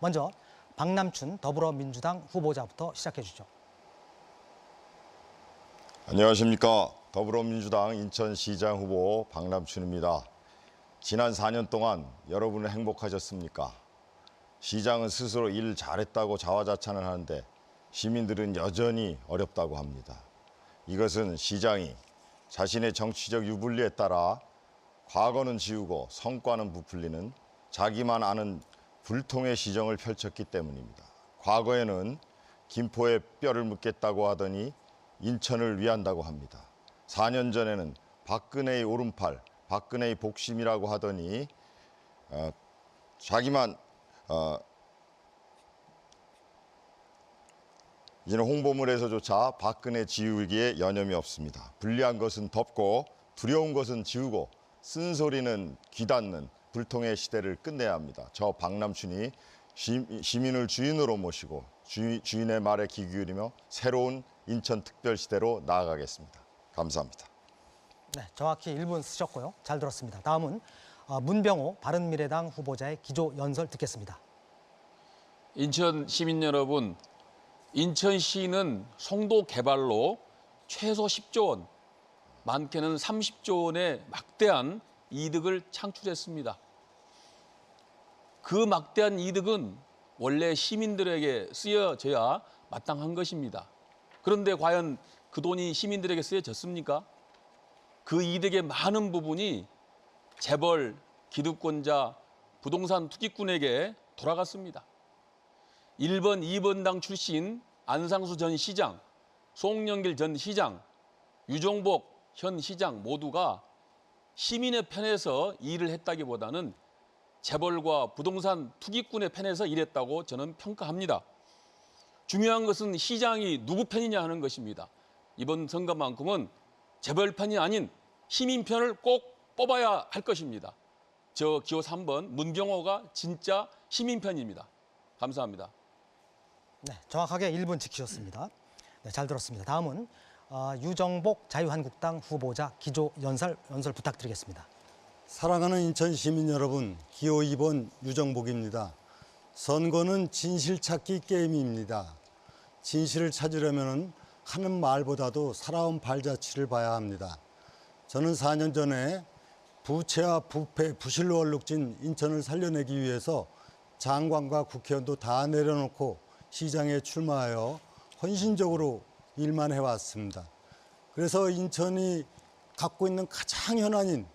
먼저 박남춘 더불어민주당 후보자부터 시작해 주죠. 안녕하십니까. 더불어민주당 인천시장 후보 박남춘입니다. 지난 4년 동안 여러분은 행복하셨습니까? 시장은 스스로 일 잘했다고 자화자찬을 하는데 시민들은 여전히 어렵다고 합니다. 이것은 시장이 자신의 정치적 유불리에 따라 과거는 지우고 성과는 부풀리는 자기만 아는 불통의 시정을 펼쳤기 때문입니다. 과거에는 김포에 뼈를 묻겠다고 하더니 인천을 위한다고 합니다. 4년 전에는 박근혜의 오른팔, 박근혜의 복심이라고 하더니 자기만 이제는 홍보물에서조차 박근혜 지우기에 여념이 없습니다. 불리한 것은 덮고 두려운 것은 지우고 쓴소리는 귀닫는 불통의 시대를 끝내야 합니다. 저 박남춘이 시민을 주인으로 모시고 주인의 말에 귀 기울이며 새로운 인천특별시대로 나아가겠습니다. 감사합니다. 네, 정확히 1분 쓰셨고요. 잘 들었습니다. 다음은 문병호 바른미래당 후보자의 기조연설 듣겠습니다. 인천 시민 여러분, 인천시는 송도 개발로 최소 10조 원, 많게는 30조 원의 막대한 이득을 창출했습니다. 그 막대한 이득은 원래 시민들에게 쓰여져야 마땅한 것입니다. 그런데 과연 그 돈이 시민들에게 쓰여졌습니까? 그 이득의 많은 부분이 재벌, 기득권자, 부동산 투기꾼에게 돌아갔습니다. 1번, 2번당 출신 안상수 전 시장, 송영길 전 시장, 유종복 현 시장 모두가 시민의 편에서 일을 했다기보다는 재벌과 부동산 투기꾼의 편에서 일했다고 저는 평가합니다. 중요한 것은 시장이 누구 편이냐 하는 것입니다. 이번 선거만큼은 재벌 편이 아닌 시민 편을 꼭 뽑아야 할 것입니다. 저 기호 3번 문병호가 진짜 시민 편입니다. 감사합니다. 네, 정확하게 1분 지키셨습니다. 네, 잘 들었습니다. 다음은 유정복 자유한국당 후보자 기조연설 부탁드리겠습니다. 사랑하는 인천 시민 여러분, 기호 2번 유정복입니다. 선거는 진실 찾기 게임입니다. 진실을 찾으려면 하는 말보다도 살아온 발자취를 봐야 합니다. 저는 4년 전에 부채와 부패, 부실로 얼룩진 인천을 살려내기 위해서 장관과 국회의원도 다 내려놓고 시장에 출마하여 헌신적으로 일만 해왔습니다. 그래서 인천이 갖고 있는 가장 현안인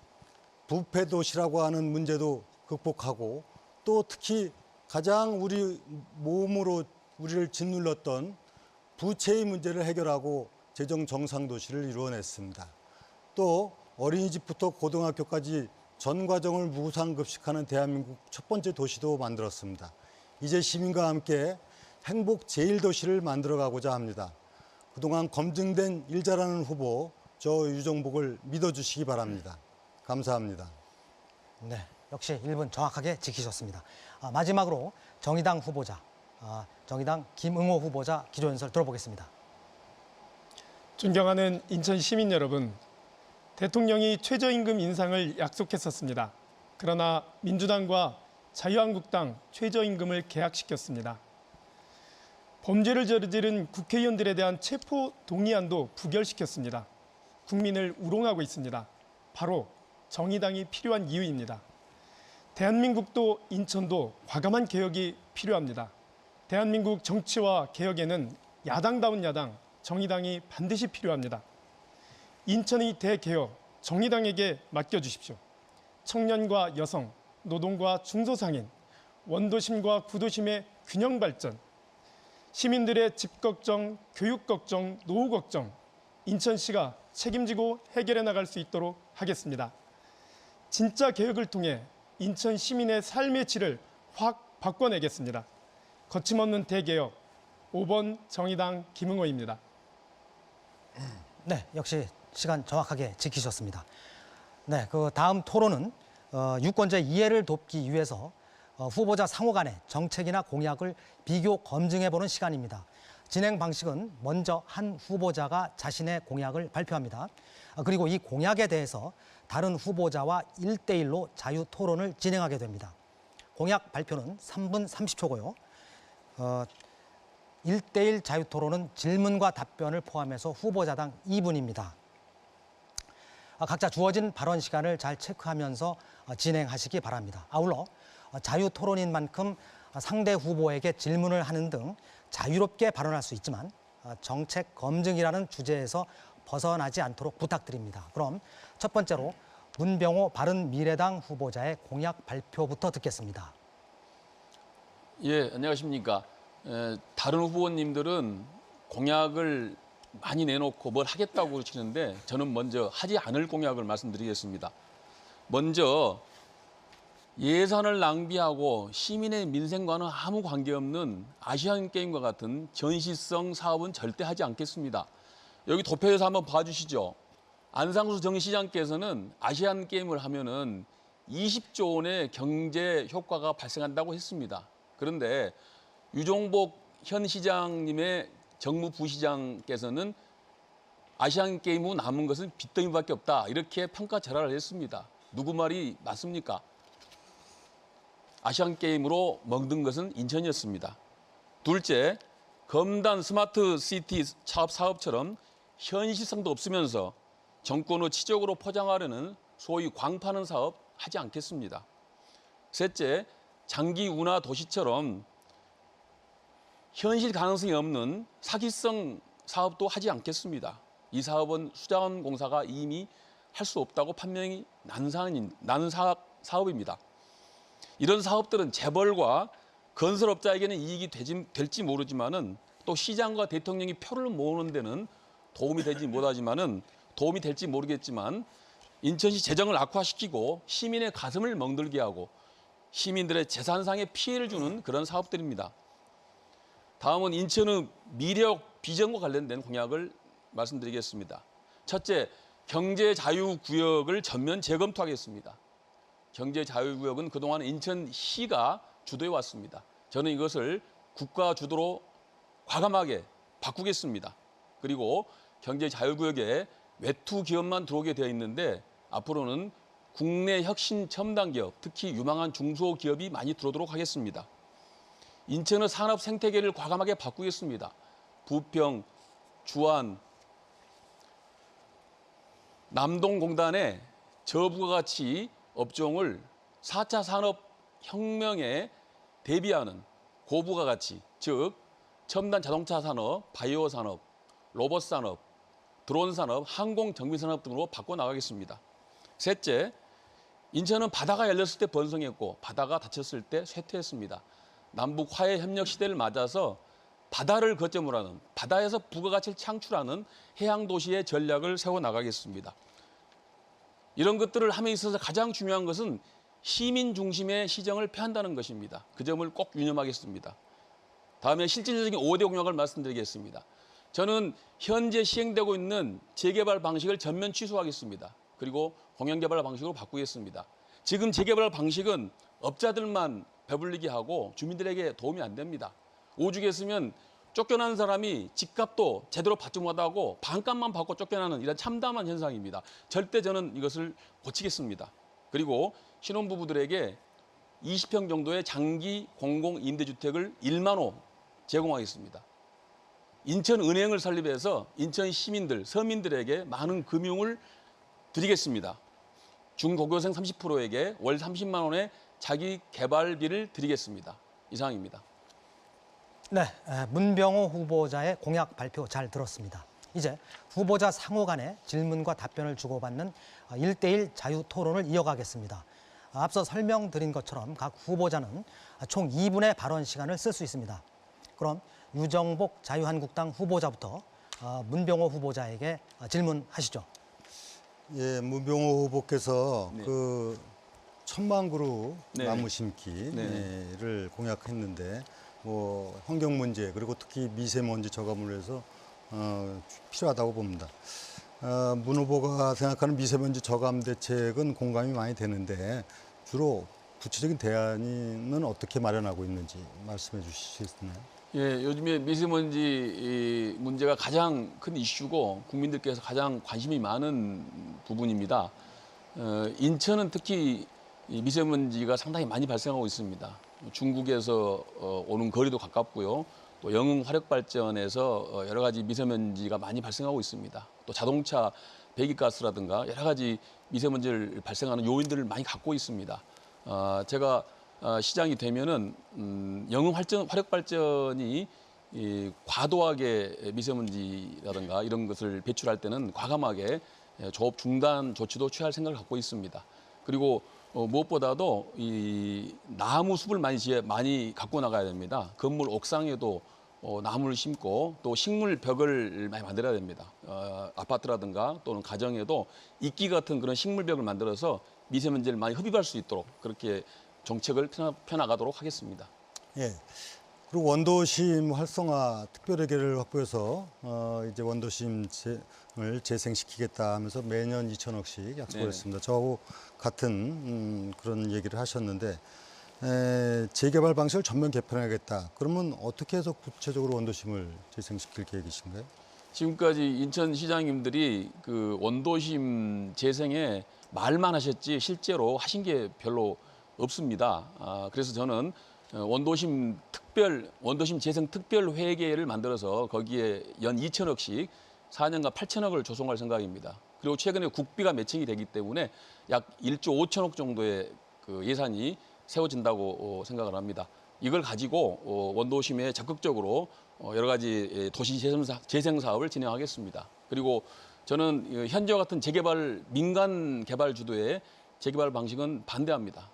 부패 도시라고 하는 문제도 극복하고 또 특히 가장 우리 몸으로 우리를 짓눌렀던 부채의 문제를 해결하고 재정 정상 도시를 이루어냈습니다. 또 어린이집부터 고등학교까지 전 과정을 무상급식하는 대한민국 첫 번째 도시도 만들었습니다. 이제 시민과 함께 행복 제1도시를 만들어가고자 합니다. 그동안 검증된 일 잘하는 후보 저 유정복을 믿어주시기 바랍니다. 감사합니다. 네, 역시 1분 정확하게 지키셨습니다. 마지막으로 정의당 후보자, 정의당 김응호 후보자 기조연설 들어보겠습니다. 존경하는 인천 시민 여러분, 대통령이 최저임금 인상을 약속했었습니다. 그러나 민주당과 자유한국당 최저임금을 계약시켰습니다. 범죄를 저지른 국회의원들에 대한 체포 동의안도 부결시켰습니다. 국민을 우롱하고 있습니다. 바로 정의당이 필요한 이유입니다. 대한민국도 인천도 과감한 개혁이 필요합니다. 대한민국 정치와 개혁에는 야당다운 야당, 정의당이 반드시 필요합니다. 인천의 대개혁, 정의당에게 맡겨주십시오. 청년과 여성, 노동과 중소상인, 원도심과 구도심의 균형 발전, 시민들의 집 걱정, 교육 걱정, 노후 걱정, 인천시가 책임지고 해결해 나갈 수 있도록 하겠습니다. 진짜 개혁을 통해 인천 시민의 삶의 질을 확 바꿔내겠습니다. 거침없는 대개혁, 5번 정의당 김응호입니다. 네, 역시 시간 정확하게 지키셨습니다. 네, 그 다음 토론은 유권자 이해를 돕기 위해서 후보자 상호 간의 정책이나 공약을 비교 검증해보는 시간입니다. 진행 방식은 먼저 한 후보자가 자신의 공약을 발표합니다. 그리고 이 공약에 대해서 다른 후보자와 1대1로 자유 토론을 진행하게 됩니다. 공약 발표는 3분 30초고요. 1대1 자유토론은 질문과 답변을 포함해서 후보자당 2분입니다. 각자 주어진 발언 시간을 잘 체크하면서 진행하시기 바랍니다. 아울러 자유토론인 만큼 상대 후보에게 질문을 하는 등 자유롭게 발언할 수 있지만 정책 검증이라는 주제에서 벗어나지 않도록 부탁드립니다. 그럼 첫 번째로 문병호 바른미래당 후보자의 공약 발표부터 듣겠습니다. 예, 안녕하십니까. 다른 후보님들은 공약을 많이 내놓고 뭘 하겠다고 그러시는데 저는 먼저 하지 않을 공약을 말씀드리겠습니다. 먼저 예산을 낭비하고 시민의 민생과는 아무 관계없는 아시안게임과 같은 전시성 사업은 절대 하지 않겠습니다. 여기 도표에서 한번 봐주시죠. 안상수 정시장께서는 아시안게임을 하면은 20조 원의 경제 효과가 발생한다고 했습니다. 그런데 유종복 현 시장님의 정무 부시장께서는 아시안게임 후 남은 것은 빚더미밖에 없다. 이렇게 평가절하를 했습니다. 누구 말이 맞습니까? 아시안게임으로 먹는 것은 인천이었습니다. 둘째, 검단 스마트시티 사업처럼 현실성도 없으면서 정권의 치적으로 포장하려는 소위 광파는 사업 하지 않겠습니다. 셋째, 장기 운하 도시처럼 현실 가능성이 없는 사기성 사업도 하지 않겠습니다. 이 사업은 수자원공사가 이미 할 수 없다고 판명이 난 사업입니다. 이런 사업들은 재벌과 건설업자에게는 이익이 될지 모르지만은 또 시장과 대통령이 표를 모으는 데는 도움이 될지 모르겠지만 인천시 재정을 악화시키고 시민의 가슴을 멍들게 하고 시민들의 재산상의 피해를 주는 그런 사업들입니다. 다음은 인천의 미래역 비전과 관련된 공약을 말씀드리겠습니다. 첫째, 경제자유구역을 전면 재검토하겠습니다. 경제자유구역은 그동안 인천시가 주도해 왔습니다. 저는 이것을 국가 주도로 과감하게 바꾸겠습니다. 그리고 경제자유구역에 외투 기업만 들어오게 되어 있는데 앞으로는 국내 혁신 첨단 기업, 특히 유망한 중소기업이 많이 들어오도록 하겠습니다. 인천의 산업 생태계를 과감하게 바꾸겠습니다. 부평, 주안, 남동공단의 저부가가치 업종을 4차 산업혁명에 대비하는 고부가가치, 즉 첨단 자동차 산업, 바이오 산업, 로봇 산업, 드론 산업, 항공 정비 산업 등으로 바꿔나가겠습니다. 셋째, 인천은 바다가 열렸을 때 번성했고 바다가 닫혔을 때 쇠퇴했습니다. 남북 화해 협력 시대를 맞아서 바다를 거점으로 하는, 바다에서 부가가치를 창출하는 해양 도시의 전략을 세워나가겠습니다. 이런 것들을 함에 있어서 가장 중요한 것은 시민 중심의 시정을 펴한다는 것입니다. 그 점을 꼭 유념하겠습니다. 다음에 실질적인 5대 공약을 말씀드리겠습니다. 저는 현재 시행되고 있는 재개발 방식을 전면 취소하겠습니다. 그리고 공영개발 방식으로 바꾸겠습니다. 지금 재개발 방식은 업자들만 배불리게 하고 주민들에게 도움이 안 됩니다. 오죽 했으면 쫓겨난 사람이 집값도 제대로 받지 못하고 반값만 받고 쫓겨나는 이런 참담한 현상입니다. 절대 저는 이것을 고치겠습니다. 그리고 신혼부부들에게 20평 정도의 장기 공공임대주택을 1만 호 제공하겠습니다. 인천은행을 설립해서 인천 시민들, 서민들에게 많은 금융을 드리겠습니다. 중고교생 30%에게 월 30만 원의 자기 개발비를 드리겠습니다. 이상입니다. 네, 문병호 후보자의 공약 발표 잘 들었습니다. 이제 후보자 상호 간의 질문과 답변을 주고받는 1대1 자유토론을 이어가겠습니다. 앞서 설명드린 것처럼 각 후보자는 총 2분의 발언 시간을 쓸 수 있습니다. 그럼 유정복 자유한국당 후보자부터 문병호 후보자에게 질문하시죠. 예, 문병호 후보께서 네. 그 1000만 그루 네. 나무 심기를 공약했는데 뭐 환경 문제 그리고 특히 미세먼지 저감을 위해서 필요하다고 봅니다. 문 후보가 생각하는 미세먼지 저감 대책은 공감이 많이 되는데 주로 구체적인 대안은 어떻게 마련하고 있는지 말씀해 주실 수 있나요? 예, 요즘에 미세먼지 문제가 가장 큰 이슈고 국민들께서 가장 관심이 많은 부분입니다. 인천은 특히 이 미세먼지가 상당히 많이 발생하고 있습니다. 중국에서 오는 거리도 가깝고요. 또 영흥 화력 발전에서 여러 가지 미세먼지가 많이 발생하고 있습니다. 또 자동차 배기가스라든가 여러 가지 미세먼지를 발생하는 요인들을 많이 갖고 있습니다. 제가 시장이 되면은 영흥 화력 발전이 이 과도하게 미세먼지라든가 이런 것을 배출할 때는 과감하게 조업 중단 조치도 취할 생각을 갖고 있습니다. 그리고 무엇보다도 이 나무 숲을 많이 갖고 나가야 됩니다. 건물 옥상에도 나무를 심고 또 식물 벽을 많이 만들어야 됩니다. 아파트라든가 또는 가정에도 이끼 같은 그런 식물벽을 만들어서 미세먼지를 많이 흡입할 수 있도록 그렇게 정책을 펴나가도록 하겠습니다. 예. 그리고 원도심 활성화 특별회계를 확보해서 이제 원도심을 재생시키겠다 하면서 매년 2천억씩 약속을 네네. 했습니다. 저하고 같은 그런 얘기를 하셨는데 재개발 방식을 전면 개편하겠다. 그러면 어떻게 해서 구체적으로 원도심을 재생시킬 계획이신가요? 지금까지 인천시장님들이 그 원도심 재생에 말만 하셨지 실제로 하신 게 별로 없습니다. 그래서 저는 원도심 재생 특별 회계를 만들어서 거기에 연 2천억씩 4년간 8천억을 조성할 생각입니다. 그리고 최근에 국비가 매칭이 되기 때문에 약 1조 5천억 정도의 그 예산이 세워진다고 생각을 합니다. 이걸 가지고 원도심에 적극적으로 여러 가지 도시 재생 사업을 진행하겠습니다. 그리고 저는 현재와 같은 민간 개발 주도의 재개발 방식은 반대합니다.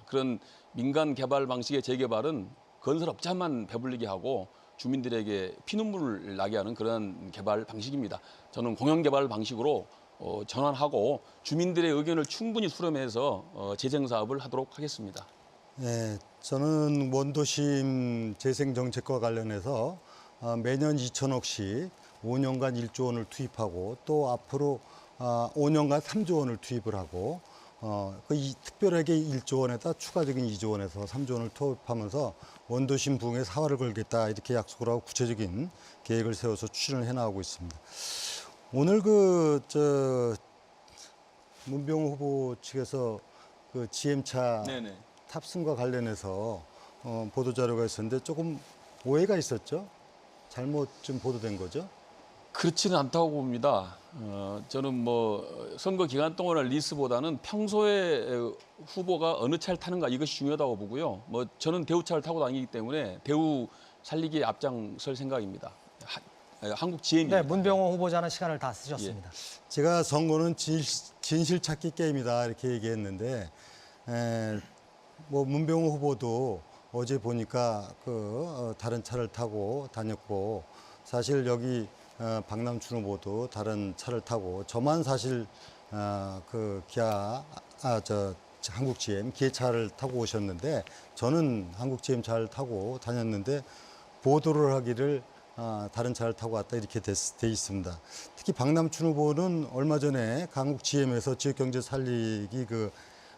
그런 민간 개발 방식의 재개발은 건설업자만 배불리게 하고 주민들에게 피눈물을 나게 하는 그런 개발 방식입니다. 저는 공영 개발 방식으로 전환하고 주민들의 의견을 충분히 수렴해서 재생 사업을 하도록 하겠습니다. 네, 저는 원도심 재생 정책과 관련해서 매년 2천억씩 5년간 1조 원을 투입하고 또 앞으로 5년간 3조 원을 투입을 하고 이 특별하게 1조 원에다 추가적인 2조 원에서 3조 원을 투입하면서 원도심 부흥에 사활을 걸겠다 이렇게 약속을 하고 구체적인 계획을 세워서 추진을 해나가고 있습니다. 오늘 문병호 후보 측에서 그 GM차 네네. 탑승과 관련해서 보도자료가 있었는데 조금 오해가 있었죠? 잘못 좀 보도된 거죠? 그렇지는 않다고 봅니다. 저는 뭐 선거 기간 동안의 리스보다는 평소에 후보가 어느 차를 타는가 이것이 중요하다고 보고요. 뭐 저는 대우차를 타고 다니기 때문에 대우 살리기에 앞장설 생각입니다. 한국 GM입니다. 네, 문병호 후보자는 시간을 다 쓰셨습니다. 제가 선거는 진실 찾기 게임이다 이렇게 얘기했는데 뭐 문병호 후보도 어제 보니까 다른 차를 타고 다녔고 사실 여기 박남춘 후보도 다른 차를 타고 저만 사실 한국 GM 기아차를 타고 오셨는데 저는 한국 GM 차를 타고 다녔는데 보도를 하기를 다른 차를 타고 왔다 이렇게 돼 있습니다. 특히 박남춘 후보는 얼마 전에 한국 GM에서 지역 경제 살리기 그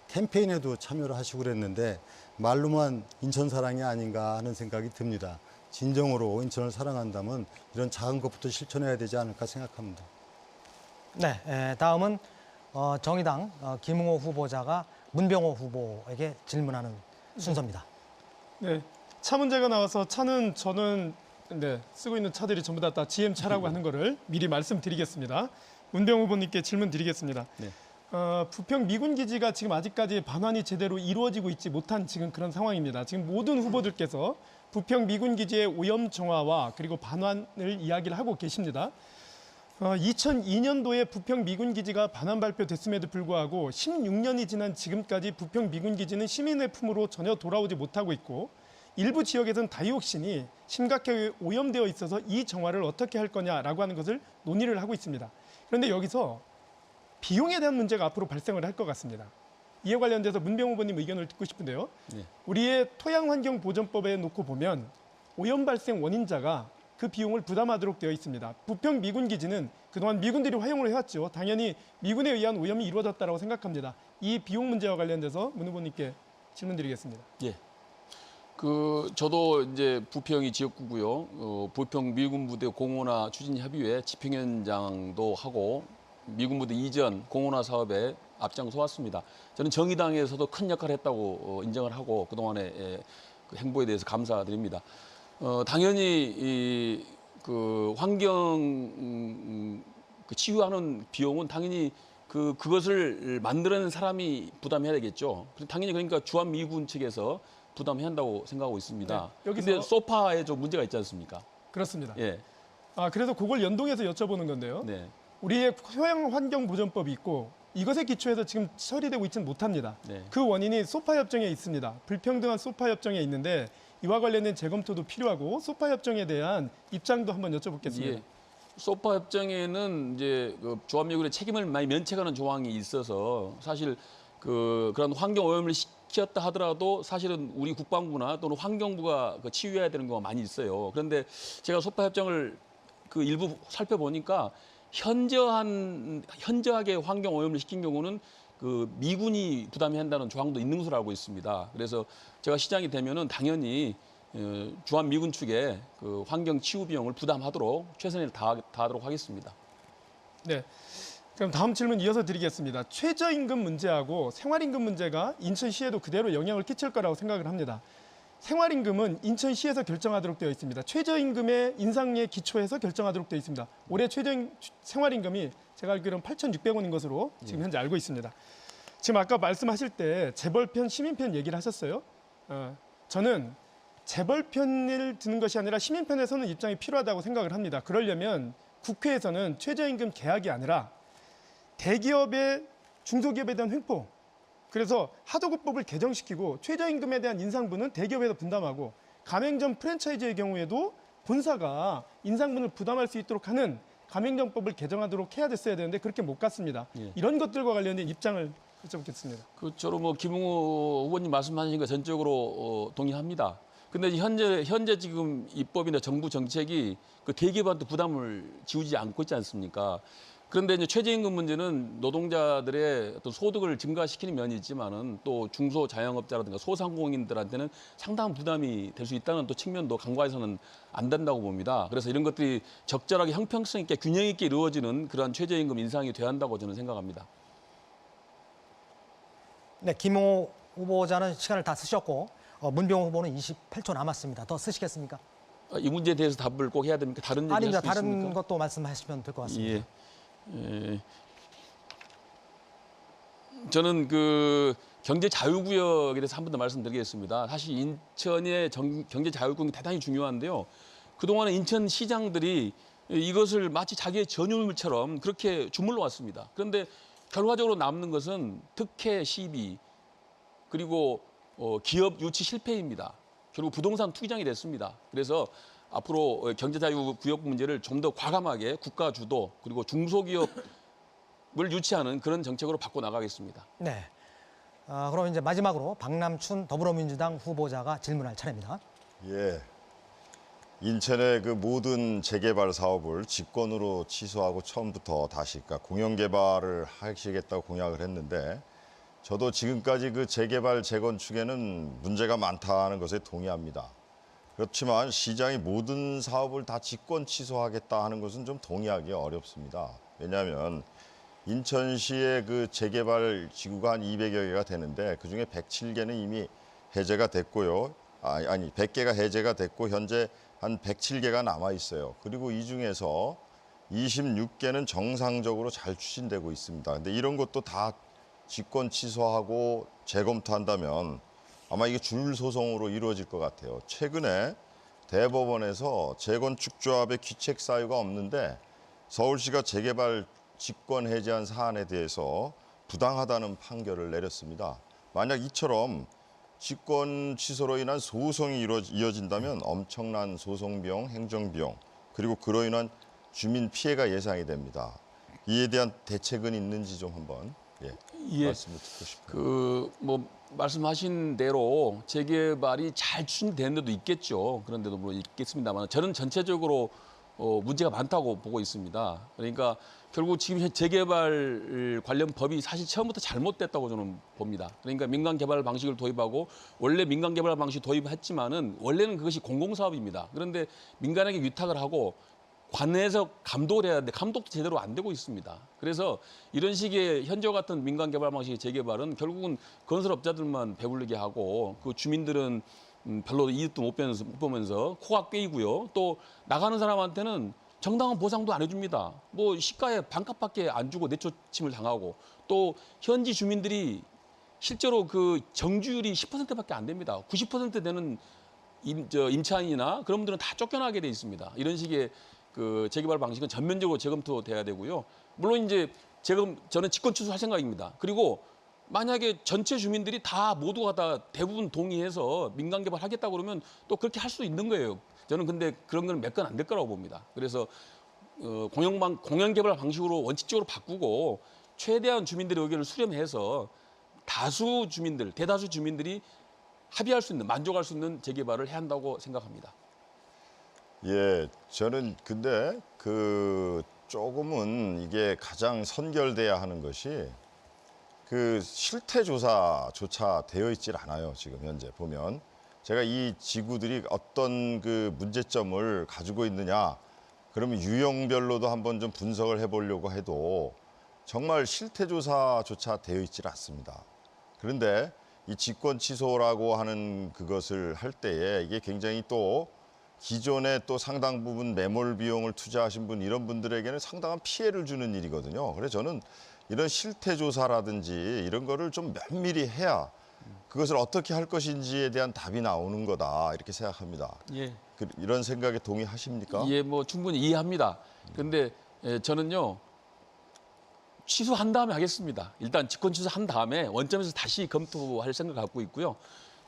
캠페인에도 참여를 하시고 그랬는데 말로만 인천 사랑이 아닌가 하는 생각이 듭니다. 진정으로 인천을 사랑한다면 이런 작은 것부터 실천해야 되지 않을까 생각합니다. 네, 다음은 정의당 김웅호 후보자가 문병호 후보에게 질문하는 순서입니다. 네, 차 문제가 나와서 차는 저는 쓰고 있는 차들이 전부 다 GM 차라고 하는 거를 미리 말씀드리겠습니다. 문병호 후보님께 질문 드리겠습니다. 네. 부평 미군 기지가 지금 아직까지 반환이 제대로 이루어지고 있지 못한 지금 그런 상황입니다. 지금 모든 후보들께서 부평 미군 기지의 오염 정화와 그리고 반환을 이야기를 하고 계십니다. 2002년도에 부평 미군 기지가 반환 발표됐음에도 불구하고 16년이 지난 지금까지 부평 미군 기지는 시민의 품으로 전혀 돌아오지 못하고 있고 일부 지역에서는 다이옥신이 심각하게 오염되어 있어서 이 정화를 어떻게 할 거냐라고 하는 것을 논의를 하고 있습니다. 그런데 여기서 비용에 대한 문제가 앞으로 발생을 할 것 같습니다. 이에 관련돼서 문병호 후보님 의견을 듣고 싶은데요. 네. 우리의 토양환경보전법에 놓고 보면 오염 발생 원인자가 그 비용을 부담하도록 되어 있습니다. 부평 미군 기지는 그동안 미군들이 활용을 해왔죠. 당연히 미군에 의한 오염이 이루어졌다고 생각합니다. 이 비용 문제와 관련돼서 문 후보님께 질문드리겠습니다. 예. 저도 이제 부평이 지역구고요. 부평 미군 부대 공원화 추진 협의회 집행위원장도 하고 미군 부대 이전 공원화 사업에 앞장서 왔습니다. 저는 정의당에서도 큰 역할을 했다고 인정을 하고 그동안의 그 행보에 대해서 감사드립니다. 당연히 그 환경 그 치유하는 비용은 당연히 그것을 만드는 사람이 부담해야 되겠죠. 당연히 그러니까 주한미군 측에서 부담해야 한다고 생각하고 있습니다. 네, 여기서- 근데 소파에 좀 문제가 있지 않습니까? 그렇습니다. 예. 그래서 그걸 연동해서 여쭤보는 건데요. 네. 우리의 소양환경보전법이 있고 이것에 기초해서 지금 처리되고 있지는 못합니다. 네. 그 원인이 소파 협정에 있습니다. 불평등한 소파 협정에 있는데 이와 관련된 재검토도 필요하고 소파 협정에 대한 입장도 한번 여쭤보겠습니다. 예. 소파 협정에는 이제 그 주한미군의 책임을 많이 면책하는 조항이 있어서 사실 그런 환경 오염을 시켰다 하더라도 사실은 우리 국방부나 또는 환경부가 그 치유해야 되는 경우가 많이 있어요. 그런데 제가 소파 협정을 그 일부 살펴보니까 현저하게 환경 오염을 시킨 경우는 그 미군이 부담해야 한다는 조항도 있는 것으로 알고 있습니다. 그래서 제가 시장이 되면은 당연히 주한 미군 측에 그 환경 치유 비용을 부담하도록 최선을 다하도록 하겠습니다. 네. 그럼 다음 질문 이어서 드리겠습니다. 최저임금 문제하고 생활임금 문제가 인천시에도 그대로 영향을 끼칠 거라고 생각을 합니다. 생활임금은 인천시에서 결정하도록 되어 있습니다. 최저임금의 인상에 기초해서 결정하도록 되어 있습니다. 올해 생활임금이 제가 알기로는 8,600원인 것으로 지금 현재 알고 있습니다. 지금 아까 말씀하실 때 재벌편, 시민편 얘기를 하셨어요. 저는 재벌편을 드는 것이 아니라 시민편에서는 입장이 필요하다고 생각을 합니다. 그러려면 국회에서는 최저임금 계약이 아니라 대기업의 중소기업에 대한 횡포, 그래서 하도급법을 개정시키고 최저임금에 대한 인상분은 대기업에서 분담하고 가맹점 프랜차이즈의 경우에도 본사가 인상분을 부담할 수 있도록 하는 가맹점법을 개정하도록 해야 됐어야 되는데 그렇게 못 갔습니다. 예. 이런 것들과 관련된 입장을 여쭤보겠습니다. 저로 뭐 김웅호 후보님 말씀하신 거 전적으로 동의합니다. 근데 현재 지금 입법이나 정부 정책이 그 대기업한테 부담을 지우지 않고 있지 않습니까? 그런데 이제 최저임금 문제는 노동자들의 어떤 소득을 증가시키는 면이 있지만은 또 중소 자영업자라든가 소상공인들한테는 상당한 부담이 될 수 있다는 또 측면도 간과해서는 안 된다고 봅니다. 그래서 이런 것들이 적절하게 형평성 있게 균형 있게 이루어지는 그러한 최저임금 인상이 돼야 한다고 저는 생각합니다. 네, 김용호 후보자는 시간을 다 쓰셨고 문병호 후보는 28초 남았습니다. 더 쓰시겠습니까? 이 문제에 대해서 답을 꼭 해야 됩니까? 다른 얘기 아닙니다. 할수 다른 있습니까? 것도 말씀하시면 될 것 같습니다. 예. 저는 그 경제 자유구역에 대해서 한 번 더 말씀드리겠습니다. 사실 인천의 경제 자유구역이 대단히 중요한데요. 그동안에 인천 시장들이 이것을 마치 자기의 전유물처럼 그렇게 주물러 왔습니다. 그런데 결과적으로 남는 것은 특혜 시비 그리고 기업 유치 실패입니다. 결국 부동산 투기장이 됐습니다. 그래서 앞으로 경제자유구역 문제를 좀 더 과감하게 국가 주도 그리고 중소기업을 유치하는 그런 정책으로 바꿔나가겠습니다. 네. 그럼 이제 마지막으로 박남춘 더불어민주당 후보자가 질문할 차례입니다. 예. 인천의 그 모든 재개발 사업을 직권으로 취소하고 처음부터 다시 그러니까 공영 개발을 하시겠다고 공약을 했는데 저도 지금까지 그 재개발 재건축에는 문제가 많다는 것에 동의합니다. 그렇지만 시장이 모든 사업을 다 직권 취소하겠다 하는 것은 좀 동의하기 어렵습니다. 왜냐하면 인천시의 그 재개발 지구가 한 200여 개가 되는데 그중에 107개는 이미 해제가 됐고요. 100개가 해제가 됐고 현재 한 107개가 남아 있어요. 그리고 이 중에서 26개는 정상적으로 잘 추진되고 있습니다. 근데 이런 것도 다 직권 취소하고 재검토한다면 아마 이게 줄 소송으로 이루어질 것 같아요. 최근에 대법원에서 재건축조합의 귀책 사유가 없는데 서울시가 재개발 직권 해제한 사안에 대해서 부당하다는 판결을 내렸습니다. 만약 이처럼 직권 취소로 인한 소송이 이어진다면 엄청난 소송비용, 행정비용 그리고 그로 인한 주민 피해가 예상이 됩니다. 이에 대한 대책은 있는지 좀 한번 말씀을 듣고 싶어요. 뭐 말씀하신 대로 재개발이 잘 추진되는 데도 있겠죠. 그런 데도 물론 있겠습니다만 저는 전체적으로 문제가 많다고 보고 있습니다. 그러니까 결국 지금 재개발 관련 법이 사실 처음부터 잘못됐다고 저는 봅니다. 그러니까 민간 개발 방식을 도입하고 원래 민간 개발 방식 도입했지만은 원래는 그것이 공공사업입니다. 그런데 민간에게 위탁을 하고 관내에서 감독을 해야 하는데 감독도 제대로 안 되고 있습니다. 그래서 이런 식의 현저 같은 민간 개발 방식의 재개발은 결국은 건설업자들만 배불리게 하고 그 주민들은 별로 이득도 못 보면서 코가 꿰이고요. 또 나가는 사람한테는 정당한 보상도 안 해줍니다. 뭐 시가의 반값밖에 안 주고 내초침을 당하고 또 현지 주민들이 실제로 그 정주율이 10%밖에 안 됩니다. 90% 되는 임차인이나 그런 분들은 다 쫓겨나게 돼 있습니다. 이런 식의 그 재개발 방식은 전면적으로 재검토돼야 되고요. 물론 이제 저는 직권 취소할 생각입니다. 그리고 만약에 전체 주민들이 다 모두가 다 대부분 동의해서 민간 개발하겠다고 그러면 또 그렇게 할 수 있는 거예요. 저는 근데 그런 건 몇 건 안 될 거라고 봅니다. 그래서 공영 개발 방식으로 원칙적으로 바꾸고 최대한 주민들의 의견을 수렴해서 다수 주민들, 대다수 주민들이 합의할 수 있는, 만족할 수 있는 재개발을 해야 한다고 생각합니다. 예, 저는 근데 그 조금은 이게 가장 선결돼야 하는 것이 그 실태 조사조차 되어 있질 않아요. 지금 현재 보면 제가 이 지구들이 어떤 그 문제점을 가지고 있느냐, 그러면 유형별로도 한번 좀 분석을 해보려고 해도 정말 실태 조사조차 되어 있질 않습니다. 그런데 이 직권 취소라고 하는 그것을 할 때에 이게 굉장히 또 기존에 또 상당 부분 매몰 비용을 투자하신 분 이런 분들에게는 상당한 피해를 주는 일이거든요. 그래서 저는 이런 실태 조사라든지 이런 거를 좀 면밀히 해야 그것을 어떻게 할 것인지에 대한 답이 나오는 거다 이렇게 생각합니다. 예. 이런 생각에 동의하십니까? 예, 뭐 충분히 이해합니다. 그런데 저는요. 취소한 다음에 하겠습니다. 일단 직권 취소한 다음에 원점에서 다시 검토할 생각 갖고 있고요.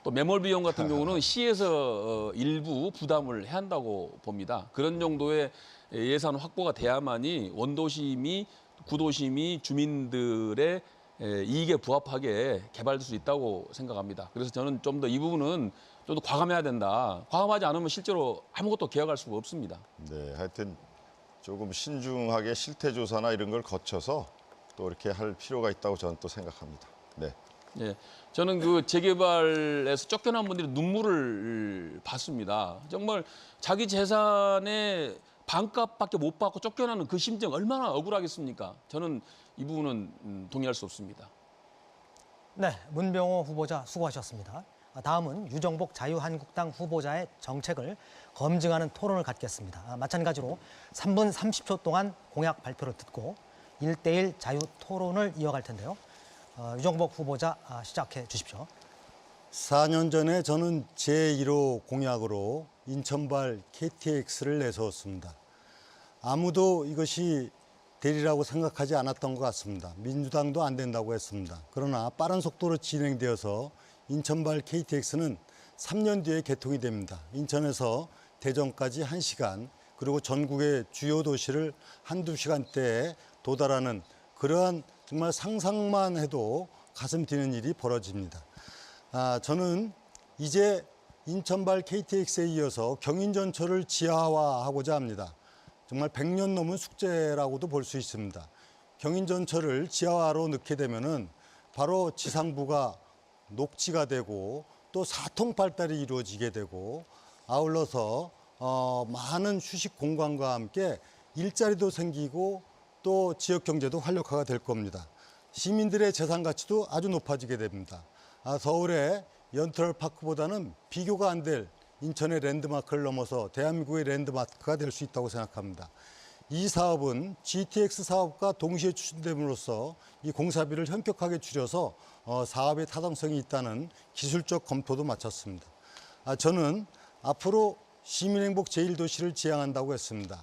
또 매몰 비용 같은 경우는 시에서 일부 부담을 해야 한다고 봅니다. 그런 정도의 예산 확보가 돼야만이 원도심이 구도심이 주민들의 이익에 부합하게 개발될 수 있다고 생각합니다. 그래서 저는 좀 더 이 부분은 좀 더 과감해야 된다. 과감하지 않으면 실제로 아무것도 개혁할 수가 없습니다. 네, 하여튼 조금 신중하게 실태 조사나 이런 걸 거쳐서 또 이렇게 할 필요가 있다고 저는 또 생각합니다. 네. 예, 저는 그 재개발에서 쫓겨난 분들이 눈물을 봤습니다. 정말 자기 재산의 반값밖에 못 받고 쫓겨나는 그 심정 얼마나 억울하겠습니까? 저는 이 부분은 동의할 수 없습니다. 네, 문병호 후보자 수고하셨습니다. 다음은 유정복 자유한국당 후보자의 정책을 검증하는 토론을 갖겠습니다. 마찬가지로 3분 30초 동안 공약 발표를 듣고 1대1 자유 토론을 이어갈 텐데요. 유정복 후보자 시작해 주십시오. 4년 전에 저는 제1호 공약으로 인천발 KTX를 내세웠습니다. 아무도 이것이 되리라고 생각하지 않았던 것 같습니다. 민주당도 안 된다고 했습니다. 그러나 빠른 속도로 진행되어서 인천발 KTX는 3년 뒤에 개통이 됩니다. 인천에서 대전까지 1시간, 그리고 전국의 주요 도시를 한두 시간대에 도달하는 그러한 정말 상상만 해도 가슴 뛰는 일이 벌어집니다. 저는 이제 인천발 KTX에 이어서 경인전철을 지하화하고자 합니다. 정말 100년 넘은 숙제라고도 볼 수 있습니다. 경인전철을 지하화로 넣게 되면은 바로 지상부가 녹지가 되고 또 사통발달이 이루어지게 되고 아울러서 많은 휴식 공간과 함께 일자리도 생기고 또 지역 경제도 활력화가 될 겁니다. 시민들의 재산 가치도 아주 높아지게 됩니다. 서울의 연트럴파크보다는 비교가 안 될 인천의 랜드마크를 넘어서 대한민국의 랜드마크가 될 수 있다고 생각합니다. 이 사업은 GTX 사업과 동시에 추진됨으로써 이 공사비를 현격하게 줄여서 사업의 타당성이 있다는 기술적 검토도 마쳤습니다. 저는 앞으로 시민행복 제1도시를 지향한다고 했습니다.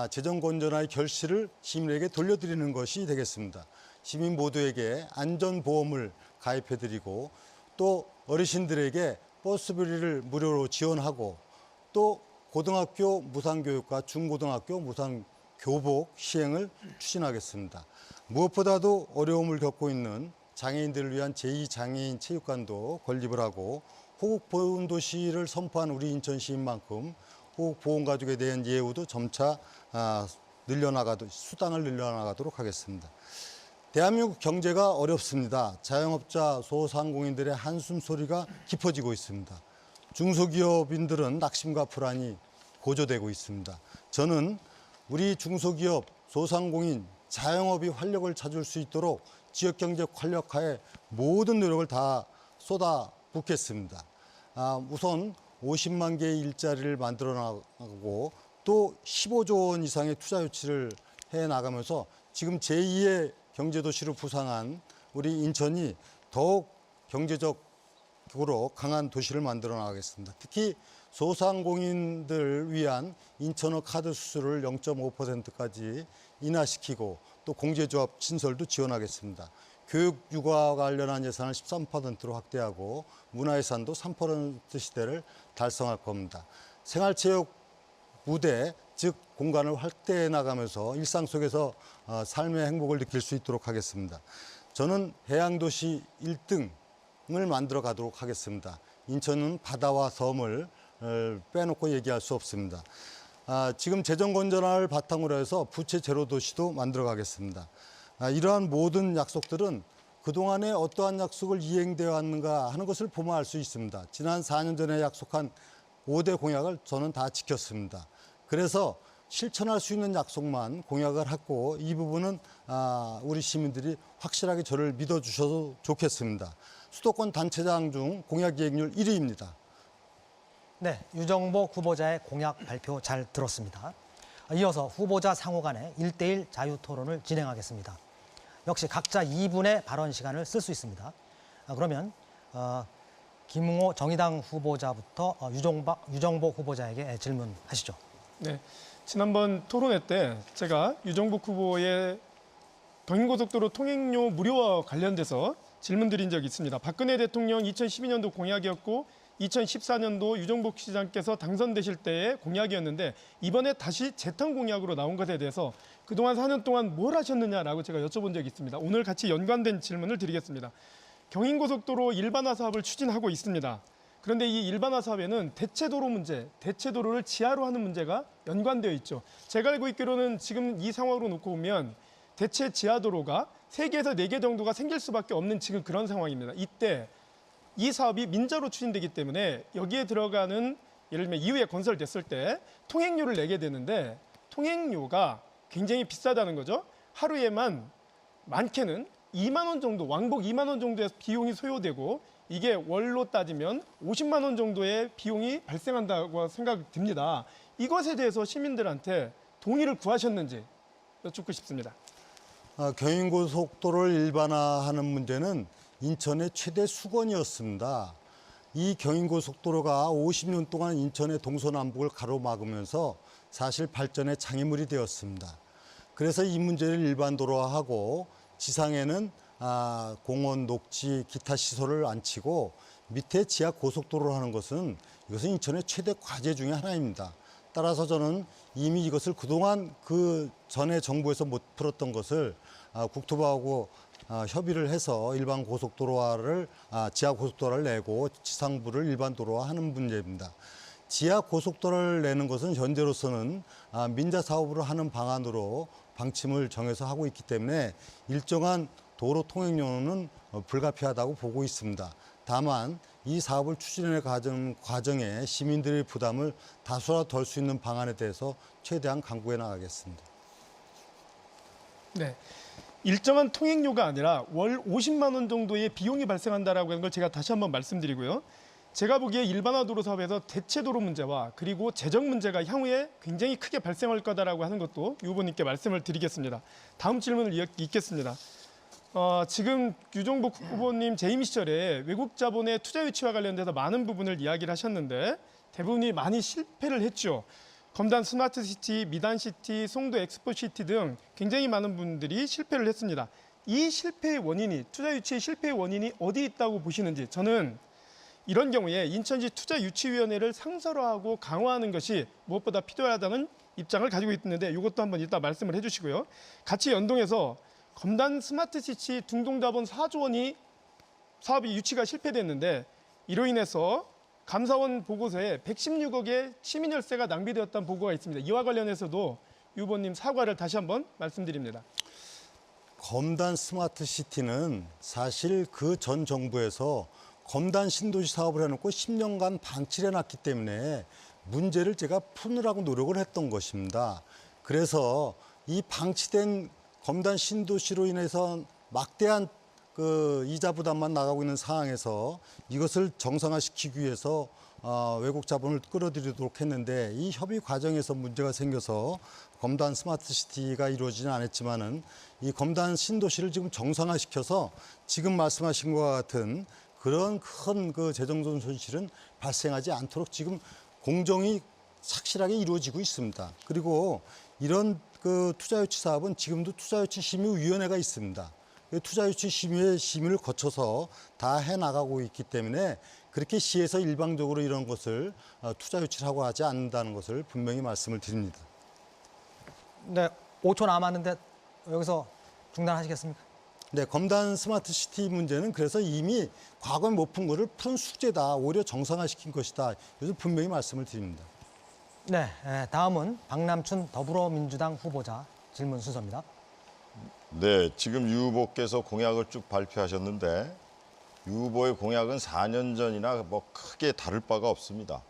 재정 건전화의 결실을 시민에게 돌려드리는 것이 되겠습니다. 시민 모두에게 안전보험을 가입해드리고 또 어르신들에게 버스비를 무료로 지원하고 또 고등학교 무상교육과 중고등학교 무상교복 시행을 추진하겠습니다. 무엇보다도 어려움을 겪고 있는 장애인들을 위한 제2장애인 체육관도 건립을 하고 호국보훈도시를 선포한 우리 인천시인만큼 호국보훈가족에 대한 예우도 점차 수당을 늘려나가도록 하겠습니다. 대한민국 경제가 어렵습니다. 자영업자, 소상공인들의 한숨 소리가 깊어지고 있습니다. 중소기업인들은 낙심과 불안이 고조되고 있습니다. 저는 우리 중소기업, 소상공인, 자영업이 활력을 찾을 수 있도록 지역경제 활력화에 모든 노력을 다 쏟아붓겠습니다. 우선 50만 개의 일자리를 만들어 나가고 또 15조 원 이상의 투자 유치를 해 나가면서 지금 제2의 경제도시로 부상한 우리 인천이 더욱 경제적으로 강한 도시를 만들어 나가겠습니다. 특히 소상공인들 위한 인천어 카드 수수료를 0.5%까지 인하시키고 또 공제조합 신설도 지원하겠습니다. 교육 육아와 관련한 예산을 13%로 확대하고 문화예산도 3% 시대를 달성할 겁니다. 생활체육 무대, 즉 공간을 확대해 나가면서 일상 속에서 삶의 행복을 느낄 수 있도록 하겠습니다. 저는 해양도시 1등을 만들어 가도록 하겠습니다. 인천은 바다와 섬을 빼놓고 얘기할 수 없습니다. 지금 재정건전화를 바탕으로 해서 부채 제로 도시도 만들어 가겠습니다. 이러한 모든 약속들은 그동안에 어떠한 약속을 이행되어 왔는가 하는 것을 보면 알 수 있습니다. 지난 4년 전에 약속한 5대 공약을 저는 다 지켰습니다. 그래서 실천할 수 있는 약속만 공약을 하고 이 부분은 우리 시민들이 확실하게 저를 믿어주셔도 좋겠습니다. 수도권 단체장 중 공약 이행률 1위입니다. 네, 유정복 후보자의 공약 발표 잘 들었습니다. 이어서 후보자 상호 간의 1대1 자유 토론을 진행하겠습니다. 역시 각자 2분의 발언 시간을 쓸 수 있습니다. 그러면 김웅호 정의당 후보자부터 유정복 후보자에게 질문하시죠. 네, 지난번 토론회 때 제가 유정복 후보의 경인고속도로 통행료 무료와 관련돼서 질문드린 적이 있습니다. 박근혜 대통령 2012년도 공약이었고 2014년도 유정복 시장께서 당선되실 때의 공약이었는데 이번에 다시 재탄 공약으로 나온 것에 대해서 그동안 4년 동안 뭘 하셨느냐라고 제가 여쭤본 적이 있습니다. 오늘 같이 연관된 질문을 드리겠습니다. 경인고속도로 일반화 사업을 추진하고 있습니다. 그런데 이 일반화 사업에는 대체도로 문제, 대체도로를 지하로 하는 문제가 연관되어 있죠. 제가 알고 있기로는 지금 이 상황으로 놓고 보면 대체 지하도로가 3개에서 4개 정도가 생길 수밖에 없는 지금 그런 상황입니다. 이때 이 사업이 민자로 추진되기 때문에 여기에 들어가는 예를 들면 이후에 건설됐을 때 통행료를 내게 되는데 통행료가 굉장히 비싸다는 거죠. 하루에만 많게는 2만 원 정도, 왕복 2만 원 정도의 비용이 소요되고 이게 월로 따지면 50만 원 정도의 비용이 발생한다고 생각이 듭니다. 이것에 대해서 시민들한테 동의를 구하셨는지 여쭙고 싶습니다. 경인고속도로를 일반화하는 문제는 인천의 최대 수건이었습니다. 이 경인고속도로가 50년 동안 인천의 동서남북을 가로막으면서 사실 발전의 장애물이 되었습니다. 그래서 이 문제를 일반도로화하고 지상에는 공원, 녹지, 기타 시설을 안치고 밑에 지하 고속도로를 하는 것은 이것은 인천의 최대 과제 중에 하나입니다. 따라서 저는 이미 이것을 그동안 그 전에 정부에서 못 풀었던 것을 국토부하고 협의를 해서 일반 고속도로화를 지하 고속도로를 내고 지상부를 일반 도로화하는 문제입니다. 지하 고속도로를 내는 것은 현재로서는 민자 사업으로 하는 방안으로 방침을 정해서 하고 있기 때문에 일정한 도로 통행료는 불가피하다고 보고 있습니다. 다만 이 사업을 추진해 가는 과정에 시민들의 부담을 다소라도 덜 수 있는 방안에 대해서 최대한 강구해 나가겠습니다. 네. 일정한 통행료가 아니라 월 50만 원 정도의 비용이 발생한다라고 하는 걸 제가 다시 한번 말씀드리고요. 제가 보기에 일반화 도로 사업에서 대체도로 문제와 그리고 재정 문제가 향후에 굉장히 크게 발생할 거다라고 하는 것도 유 후보님께 말씀을 드리겠습니다. 다음 질문을 읽겠습니다. 지금 유정복 후보님 재임 시절에 외국 자본의 투자 유치와 관련돼서 많은 부분을 이야기를 하셨는데 대부분이 많이 실패를 했죠. 검단 스마트시티, 미단시티, 송도 엑스포시티 등 굉장히 많은 분들이 실패를 했습니다. 이 실패의 원인이, 투자 유치의 실패의 원인이 어디 있다고 보시는지 저는 이런 경우에 인천시 투자유치위원회를 상설화하고 강화하는 것이 무엇보다 필요하다는 입장을 가지고 있는데 이것도 한번 이따 말씀을 해주시고요. 같이 연동해서 검단 스마트시티 중동자본 4조 원이 사업이 유치가 실패됐는데 이로 인해서 감사원 보고서에 116억의 시민열세가 낭비되었다는 보고가 있습니다. 이와 관련해서도 유 후보님 사과를 다시 한번 말씀드립니다. 검단 스마트시티는 사실 그 전 정부에서 검단 신도시 사업을 해놓고 10년간 방치를 해놨기 때문에 문제를 제가 푸느라고 노력을 했던 것입니다. 그래서 이 방치된 검단 신도시로 인해서 막대한 그 이자 부담만 나가고 있는 상황에서 이것을 정상화시키기 위해서 외국 자본을 끌어들이도록 했는데 이 협의 과정에서 문제가 생겨서 검단 스마트시티가 이루어지진 않았지만은 이 검단 신도시를 지금 정상화시켜서 지금 말씀하신 것과 같은 그런 큰 그 재정돈 손실은 발생하지 않도록 지금 공정이 착실하게 이루어지고 있습니다. 그리고 이런 그 투자유치 사업은 지금도 투자유치 심의위원회가 있습니다. 투자유치 심의의 심의를 거쳐서 다 해나가고 있기 때문에 그렇게 시에서 일방적으로 이런 것을 투자유치를 하고 하지 않는다는 것을 분명히 말씀을 드립니다. 네, 5초 남았는데 여기서 중단하시겠습니까? 네, 검단 스마트시티 문제는 그래서 이미 과거에 못 푼 거를 푸는 숙제다. 오히려 정상화시킨 것이다. 그래서 분명히 말씀을 드립니다. 네, 다음은 박남춘 더불어민주당 후보자 질문 순서입니다. 네, 지금 유 후보께서 공약을 쭉 발표하셨는데 유 후보의 공약은 4년 전이나 뭐 크게 다를 바가 없습니다.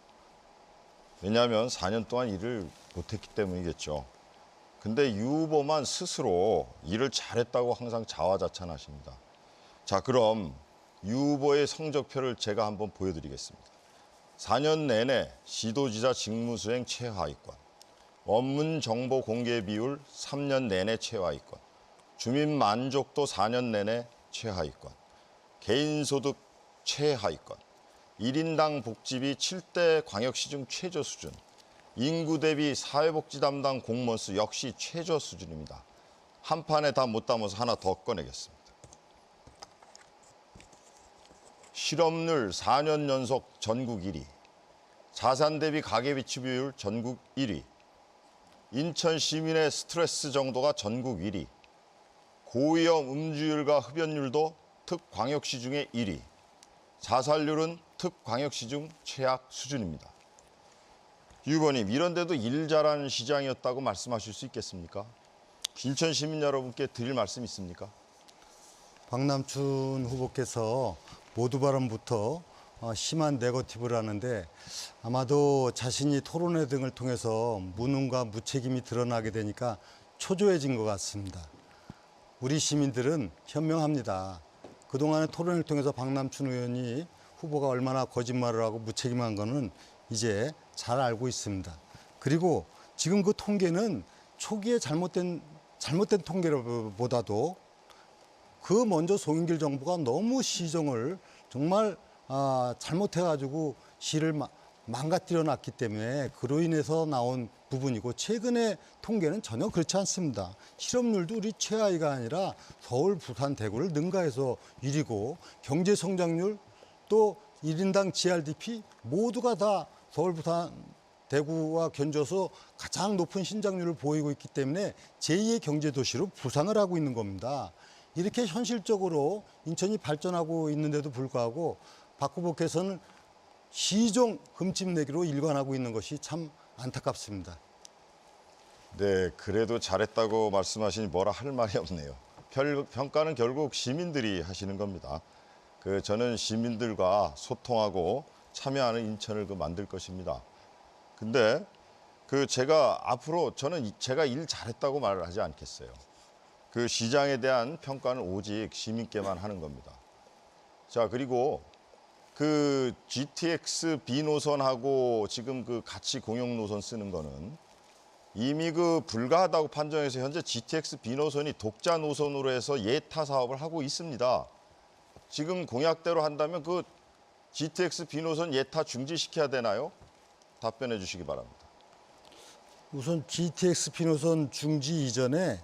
왜냐하면 4년 동안 일을 못했기 때문이겠죠. 근데 유 후보만 스스로 일을 잘했다고 항상 자화자찬하십니다. 자, 그럼 유 후보의 성적표를 제가 한번 보여드리겠습니다. 4년 내내 시도지사 직무수행 최하위권, 원문 정보 공개 비율 3년 내내 최하위권, 주민 만족도 4년 내내 최하위권, 개인소득 최하위권, 1인당 복지비 7대 광역시 중 최저 수준, 인구 대비 사회복지 담당 공무원 수 역시 최저 수준입니다. 한 판에 다 못 담아서 하나 더 꺼내겠습니다. 실업률 4년 연속 전국 1위, 자산 대비 가계비치 비율 전국 1위, 인천 시민의 스트레스 정도가 전국 1위, 고위험 음주율과 흡연율도 특광역시 중에 1위, 자살률은 특광역시 중 최악 수준입니다. 유 후보님, 이런데도 일 잘하는 시장이었다고 말씀하실 수 있겠습니까? 인천 시민 여러분께 드릴 말씀 있습니까? 박남춘 후보께서 모두 발언부터 심한 네거티브를 하는데 아마도 자신이 토론회 등을 통해서 무능과 무책임이 드러나게 되니까 초조해진 것 같습니다. 우리 시민들은 현명합니다. 그동안의 토론을 통해서 박남춘 의원이 후보가 얼마나 거짓말을 하고 무책임한 거는 이제 잘 알고 있습니다. 그리고 지금 그 통계는 초기에 잘못된 통계보다도 그 먼저 송영길 정부가 너무 시정을 정말 잘못해가지고 시를 망가뜨려 놨기 때문에 그로 인해서 나온 부분이고 최근의 통계는 전혀 그렇지 않습니다. 실업률도 우리 최하위가 아니라 서울, 부산, 대구를 능가해서 1위고 경제 성장률 또 1인당 GRDP 모두가 다 서울, 부산, 대구와 견줘서 가장 높은 신장률을 보이고 있기 때문에 제2의 경제도시로 부상을 하고 있는 겁니다. 이렇게 현실적으로 인천이 발전하고 있는데도 불구하고 박 후보께서는 시종 흠집내기로 일관하고 있는 것이 참 안타깝습니다. 네, 그래도 잘했다고 말씀하시니 뭐라 할 말이 없네요. 평가는 결국 시민들이 하시는 겁니다. 저는 시민들과 소통하고 참여하는 인천을 만들 것입니다. 근데 제가 앞으로 제가 일 잘했다고 말을 하지 않겠어요. 시장에 대한 평가는 오직 시민께만 하는 겁니다. 자, 그리고 GTX B노선하고 지금 같이 공영 노선 쓰는 거는 이미 불가하다고 판정해서 현재 GTX B노선이 독자 노선으로 해서 예타 사업을 하고 있습니다. 지금 공약대로 한다면 GTX B노선 예타 중지시켜야 되나요? 답변해 주시기 바랍니다. 우선 GTX B노선 중지 이전에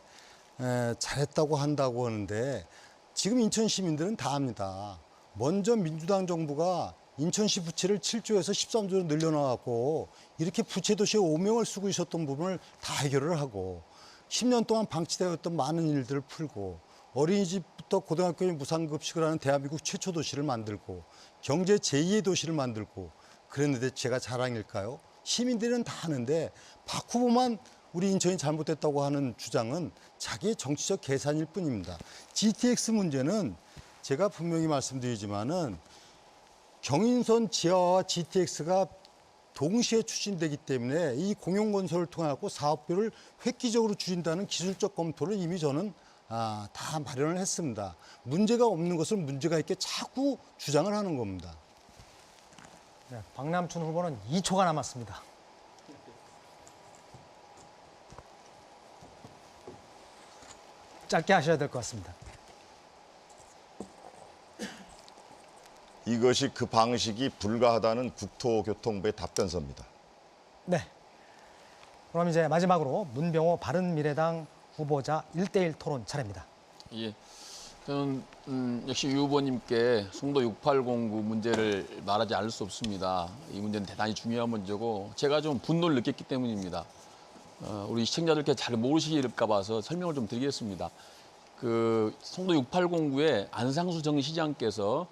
잘했다고 한다고 하는데 지금 인천 시민들은 다 압니다. 먼저 민주당 정부가 인천시 부채를 7조에서 13조로 늘려놔갖고 이렇게 부채도시의 오명을 쓰고 있었던 부분을 다 해결을 하고 10년 동안 방치되었던 많은 일들을 풀고 어린이집부터 고등학교에 무상급식을 하는 대한민국 최초 도시를 만들고 경제 제2의 도시를 만들고 그랬는데 제가 자랑일까요? 시민들은 다 하는데 박 후보만 우리 인천이 잘못됐다고 하는 주장은 자기의 정치적 계산일 뿐입니다. GTX 문제는 제가 분명히 말씀드리지만은 경인선 지하와 GTX가 동시에 추진되기 때문에 이 공용건설을 통해 갖고 사업비를 획기적으로 줄인다는 기술적 검토를 이미 저는 다 마련을 했습니다. 문제가 없는 것을 문제가 있게 자꾸 주장을 하는 겁니다. 네, 박남춘 후보는 2초가 남았습니다. 짧게 하셔야 될 것 같습니다. 이것이 그 방식이 불가하다는 국토교통부의 답변서입니다. 네. 그럼 이제 마지막으로 문병호 바른미래당 후보자 1대1 토론 차례입니다. 예. 저는 역시 유 후보님께 송도 6809 문제를 말하지 않을 수 없습니다. 이 문제는 대단히 중요한 문제고 제가 좀 분노를 느꼈기 때문입니다. 우리 시청자들께 잘 모르실까 봐서 설명을 좀 드리겠습니다. 그 송도 6809에 안상수 전 시장께서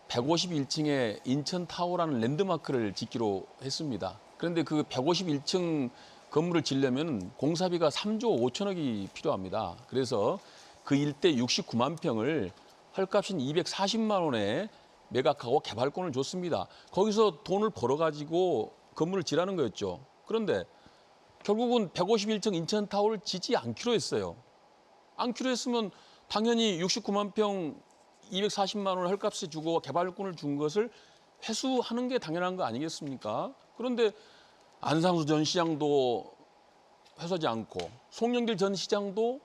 151층에 인천타워라는 랜드마크를 짓기로 했습니다. 그런데 그 151층 건물을 지으려면 공사비가 3조 5천억이 필요합니다. 그래서 그 일대 69만 평을 헐값인 240만 원에 매각하고 개발권을 줬습니다. 거기서 돈을 벌어가지고 건물을 지라는 거였죠. 그런데 결국은 151층 인천타워를 짓지 않기로 했어요. 않기로 했으면 당연히 69만 평 240만 원을 헐값에 주고 개발권을 준 것을 회수하는 게 당연한 거 아니겠습니까? 그런데 안상수 전 시장도 회수하지 않고 송영길 전 시장도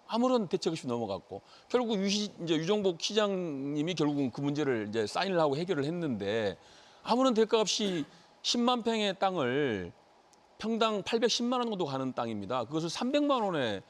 아무런 대책 없이 넘어갔고 결국 이제 유정복 시장님이 결국은 그 문제를 이제 사인을 하고 해결을 했는데 아무런 대가 없이 10만 평의 땅을 평당 810만 원 정도 가는 땅입니다. 그것을 300만 원에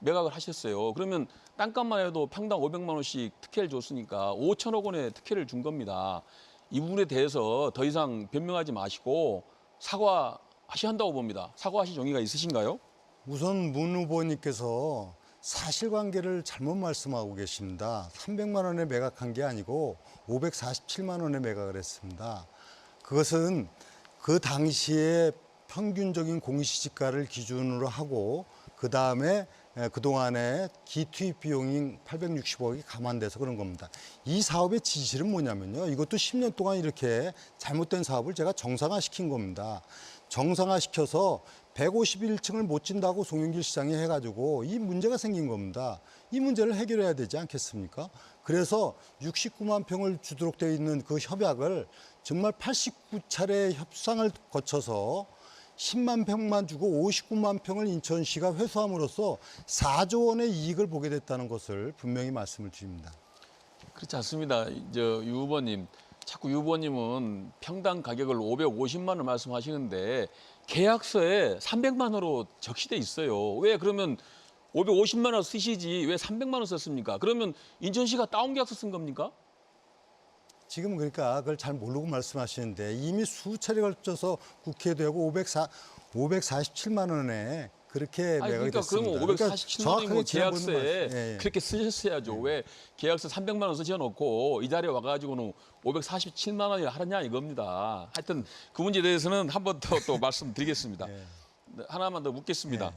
매각을 하셨어요. 그러면 땅값만 해도 평당 500만 원씩 특혜를 줬으니까 5천억 원의 특혜를 준 겁니다. 이 부분에 대해서 더 이상 변명하지 마시고 사과하셔야 한다고 봅니다. 사과하실 용의가 있으신가요? 우선 문 후보님께서 사실관계를 잘못 말씀하고 계십니다. 300만 원에 매각한 게 아니고 547만 원에 매각을 했습니다. 그것은 그 당시에 평균적인 공시지가를 기준으로 하고 그다음에 그동안에 기투입 비용인 860억이 감안돼서 그런 겁니다. 이 사업의 진실은 뭐냐면요. 이것도 10년 동안 이렇게 잘못된 사업을 제가 정상화시킨 겁니다. 정상화시켜서 151층을 못 진다고 송영길 시장이 해가지고 이 문제가 생긴 겁니다. 이 문제를 해결해야 되지 않겠습니까? 그래서 69만 평을 주도록 되어 있는 그 협약을 정말 89차례 협상을 거쳐서 10만 평만 주고 59만 평을 인천시가 회수함으로써 4조 원의 이익을 보게 됐다는 것을 분명히 말씀을 드립니다. 그렇지 않습니다. 유 후보님, 자꾸 유 후보님은 평당 가격을 550만 원 말씀하시는데 계약서에 300만 원으로 적시돼 있어요. 왜 그러면 550만 원 쓰시지 왜 300만 원 썼습니까? 그러면 인천시가 다운 계약서 쓴 겁니까? 지금 그러니까 그걸 잘 모르고 말씀하시는데 이미 수차례 걸쳐서 국회에 되고 547만 원에 그렇게 매각이 그러니까 됐습니다. 그러면 547만 원이면 계약서에 예, 예. 그렇게 쓰셨어야죠. 왜 계약서 300만 원 쓰셔놓고 이 자리에 와가지고는 547만 원이라 하느냐 이겁니다. 하여튼 그 문제에 대해서는 한 번 더 또 말씀드리겠습니다. 예. 하나만 더 묻겠습니다. 예.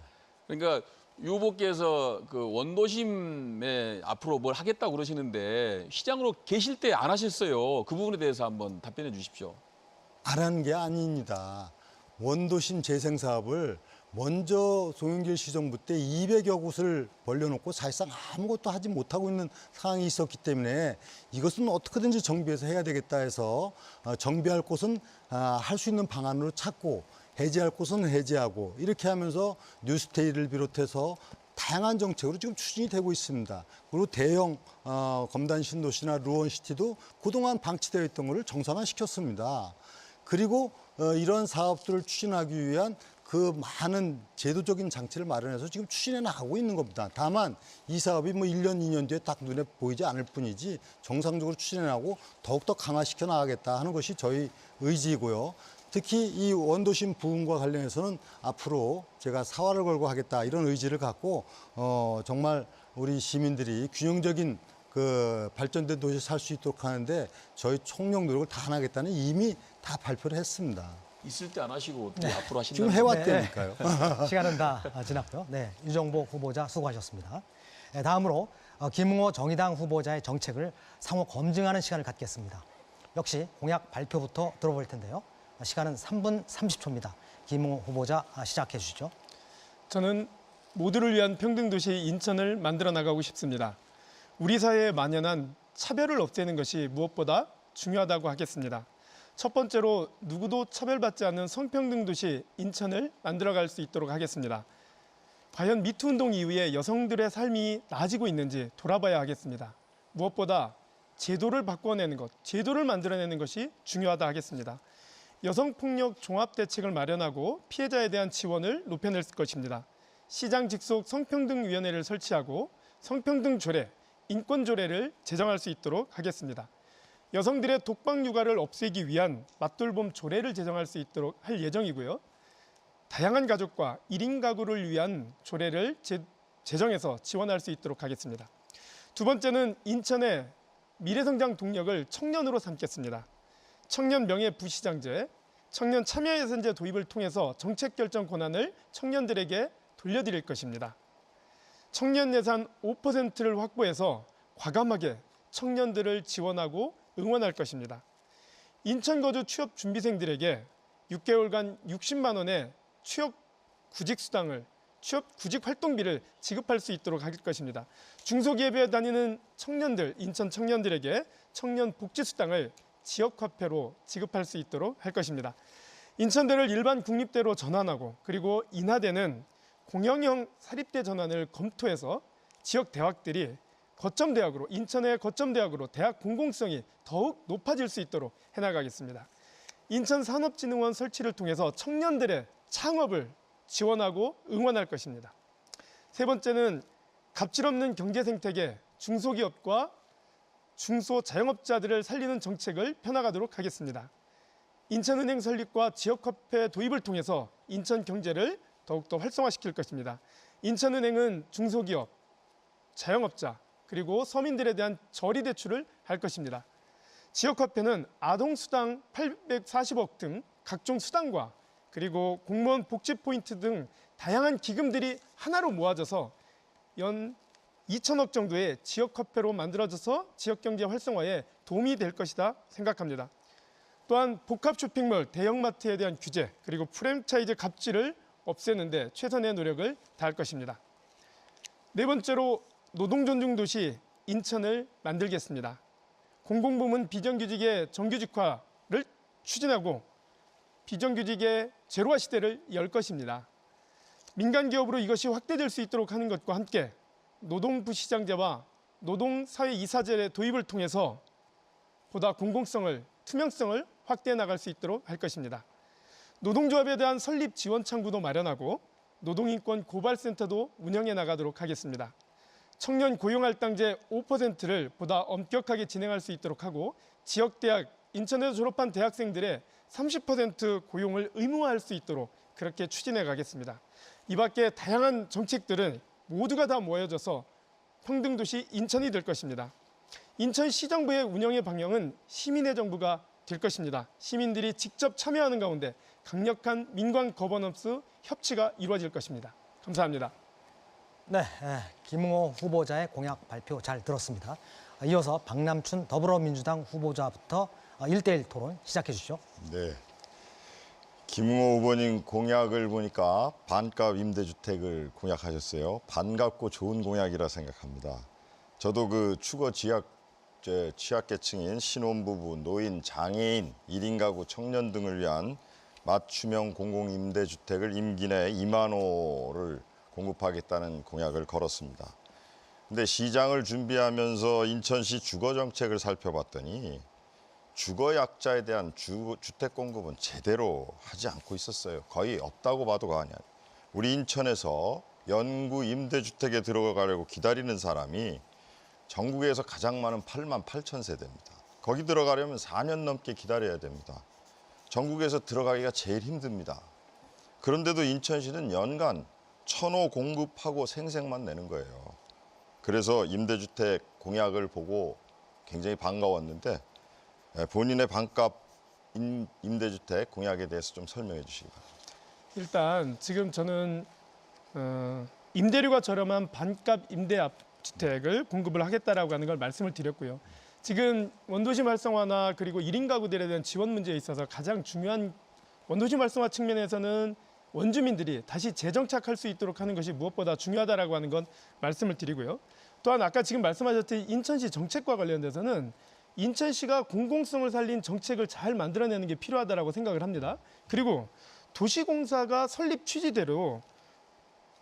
그러니까 유 후보께서 그 원도심에 앞으로 뭘 하겠다고 그러시는데 시장으로 계실 때 안 하셨어요. 그 부분에 대해서 한번 답변해 주십시오. 안 한 게 아닙니다. 원도심 재생 사업을 먼저 송영길 시정부 때 200여 곳을 벌려놓고 사실상 아무것도 하지 못하고 있는 상황이 있었기 때문에 이것은 어떻게든지 정비해서 해야 되겠다 해서 정비할 곳은 할 수 있는 방안으로 찾고 해제할 곳은 해제하고 이렇게 하면서 뉴스테이를 비롯해서 다양한 정책으로 지금 추진이 되고 있습니다. 그리고 대형 검단 신도시나 루원시티도 그동안 방치되어 있던 것을 정상화시켰습니다. 그리고 이런 사업들을 추진하기 위한 그 많은 제도적인 장치를 마련해서 지금 추진해 나가고 있는 겁니다. 다만 이 사업이 뭐 1년, 2년 뒤에 딱 눈에 보이지 않을 뿐이지 정상적으로 추진해 나가고 더욱더 강화시켜 나가겠다 하는 것이 저희 의지이고요. 특히 이 원도심 부분과 관련해서는 앞으로 제가 사활을 걸고 하겠다 이런 의지를 갖고 정말 우리 시민들이 균형적인 그 발전된 도시 살 수 있도록 하는데 저희 총력 노력을 다하겠다는 이미 다 발표를 했습니다. 있을 때 안 하시고 어떻게 앞으로 하신다는 지금 해왔다니까요. 시간은 다 지났고요. 네, 유정복 후보자 수고하셨습니다. 네, 다음으로 김웅호 정의당 후보자의 정책을 상호 검증하는 시간을 갖겠습니다. 역시 공약 발표부터 들어볼 텐데요. 시간은 3분 30초입니다. 김웅호 후보자 시작해 주시죠. 저는 모두를 위한 평등도시 인천을 만들어 나가고 싶습니다. 우리 사회에 만연한 차별을 없애는 것이 무엇보다 중요하다고 하겠습니다. 첫 번째로 누구도 차별받지 않는 성평등 도시 인천을 만들어갈 수 있도록 하겠습니다. 과연 미투 운동 이후에 여성들의 삶이 나아지고 있는지 돌아봐야 하겠습니다. 무엇보다 제도를 바꿔내는 것, 제도를 만들어내는 것이 중요하다 하겠습니다. 여성폭력 종합대책을 마련하고 피해자에 대한 지원을 높여낼 것입니다. 시장 직속 성평등위원회를 설치하고 성평등 조례, 인권 조례를 제정할 수 있도록 하겠습니다. 여성들의 독방 육아를 없애기 위한 맞돌봄 조례를 제정할 수 있도록 할 예정이고요. 다양한 가족과 1인 가구를 위한 조례를 제정해서 지원할 수 있도록 하겠습니다. 두 번째는 인천의 미래성장 동력을 청년으로 삼겠습니다. 청년 명예부시장제, 청년 참여예산제 도입을 통해서 정책 결정 권한을 청년들에게 돌려드릴 것입니다. 청년 예산 5%를 확보해서 과감하게 청년들을 지원하고 응원할 것입니다. 인천 거주 취업 준비생들에게 6개월간 60만 원의 취업 구직 수당을 취업 구직 활동비를 지급할 수 있도록 할 것입니다. 중소기업에 다니는 청년들, 인천 청년들에게 청년 복지 수당을 지역 화폐로 지급할 수 있도록 할 것입니다. 인천대를 일반 국립대로 전환하고 그리고 인하대는 공영형 사립대 전환을 검토해서 지역 대학들이 거점대학으로 인천의 거점대학으로 대학 공공성이 더욱 높아질 수 있도록 해나가겠습니다. 인천산업진흥원 설치를 통해서 청년들의 창업을 지원하고 응원할 것입니다. 세 번째는 갑질 없는 경제 생태계 중소기업과 중소자영업자들을 살리는 정책을 펴나가도록 하겠습니다. 인천은행 설립과 지역화폐 도입을 통해서 인천 경제를 더욱더 활성화시킬 것입니다. 인천은행은 중소기업, 자영업자 그리고 서민들에 대한 저리 대출을 할 것입니다. 지역화폐는 아동수당 840억 등 각종 수당과 그리고 공무원 복지 포인트 등 다양한 기금들이 하나로 모아져서 연 2천억 정도의 지역화폐로 만들어져서 지역경제 활성화에 도움이 될 것이다 생각합니다. 또한 복합 쇼핑몰, 대형마트에 대한 규제 그리고 프랜차이즈 갑질을 없애는 데 최선의 노력을 다할 것입니다. 네 번째로 노동존중도시 인천을 만들겠습니다. 공공부문 비정규직의 정규직화를 추진하고 비정규직의 제로화 시대를 열 것입니다. 민간기업으로 이것이 확대될 수 있도록 하는 것과 함께 노동부시장제와 노동사회이사제 도입을 통해서 보다 공공성을, 투명성을 확대해 나갈 수 있도록 할 것입니다. 노동조합에 대한 설립 지원 창구도 마련하고 노동인권 고발센터도 운영해 나가도록 하겠습니다. 청년 고용할당제 5%를 보다 엄격하게 진행할 수 있도록 하고 지역대학, 인천에서 졸업한 대학생들의 30% 고용을 의무화할 수 있도록 그렇게 추진해 가겠습니다. 이 밖에 다양한 정책들은 모두가 다 모여져서 평등도시 인천이 될 것입니다. 인천시정부의 운영의 방향은 시민의 정부가 될 것입니다. 시민들이 직접 참여하는 가운데 강력한 민관 거버넌스 협치가 이루어질 것입니다. 감사합니다. 네, 김웅호 후보자의 공약 발표 잘 들었습니다. 이어서 박남춘 더불어민주당 후보자부터 1대1 토론 시작해 주시죠. 네. 김웅호 후보님 공약을 보니까 반값 임대주택을 공약하셨어요. 반갑고 좋은 공약이라 생각합니다. 저도 그 주거 취약계층인 신혼부부, 노인, 장애인, 1인 가구, 청년 등을 위한 맞춤형 공공임대주택을 임기 내에 2만 호를 공급하겠다는 공약을 걸었습니다. 근데 시장을 준비하면서 인천시 주거정책을 살펴봤더니 주거약자에 대한 주택 공급은 제대로 하지 않고 있었어요. 거의 없다고 봐도 과언이 아니에요. 우리 인천에서 연구 임대주택에 들어가려고 기다리는 사람이 전국에서 가장 많은 8만 8천 세대입니다. 거기 들어가려면 4년 넘게 기다려야 됩니다. 전국에서 들어가기가 제일 힘듭니다. 그런데도 인천시는 연간 1,000호 공급하고 생색만 내는 거예요. 그래서 임대주택 공약을 보고 굉장히 반가웠는데 본인의 반값 임대주택 공약에 대해서 좀 설명해 주시기 바랍니다. 일단 지금 저는 임대료가 저렴한 반값 임대주택을 공급을 하겠다라고 하는 걸 말씀을 드렸고요. 지금 원도심 활성화나 그리고 1인 가구들에 대한 지원 문제에 있어서 가장 중요한 원도시 활성화 측면에서는 원주민들이 다시 재정착할 수 있도록 하는 것이 무엇보다 중요하다라고 하는 건 말씀을 드리고요. 또한 아까 지금 말씀하셨듯이 인천시 정책과 관련돼서는 인천시가 공공성을 살린 정책을 잘 만들어내는 게 필요하다라고 생각을 합니다. 그리고 도시공사가 설립 취지대로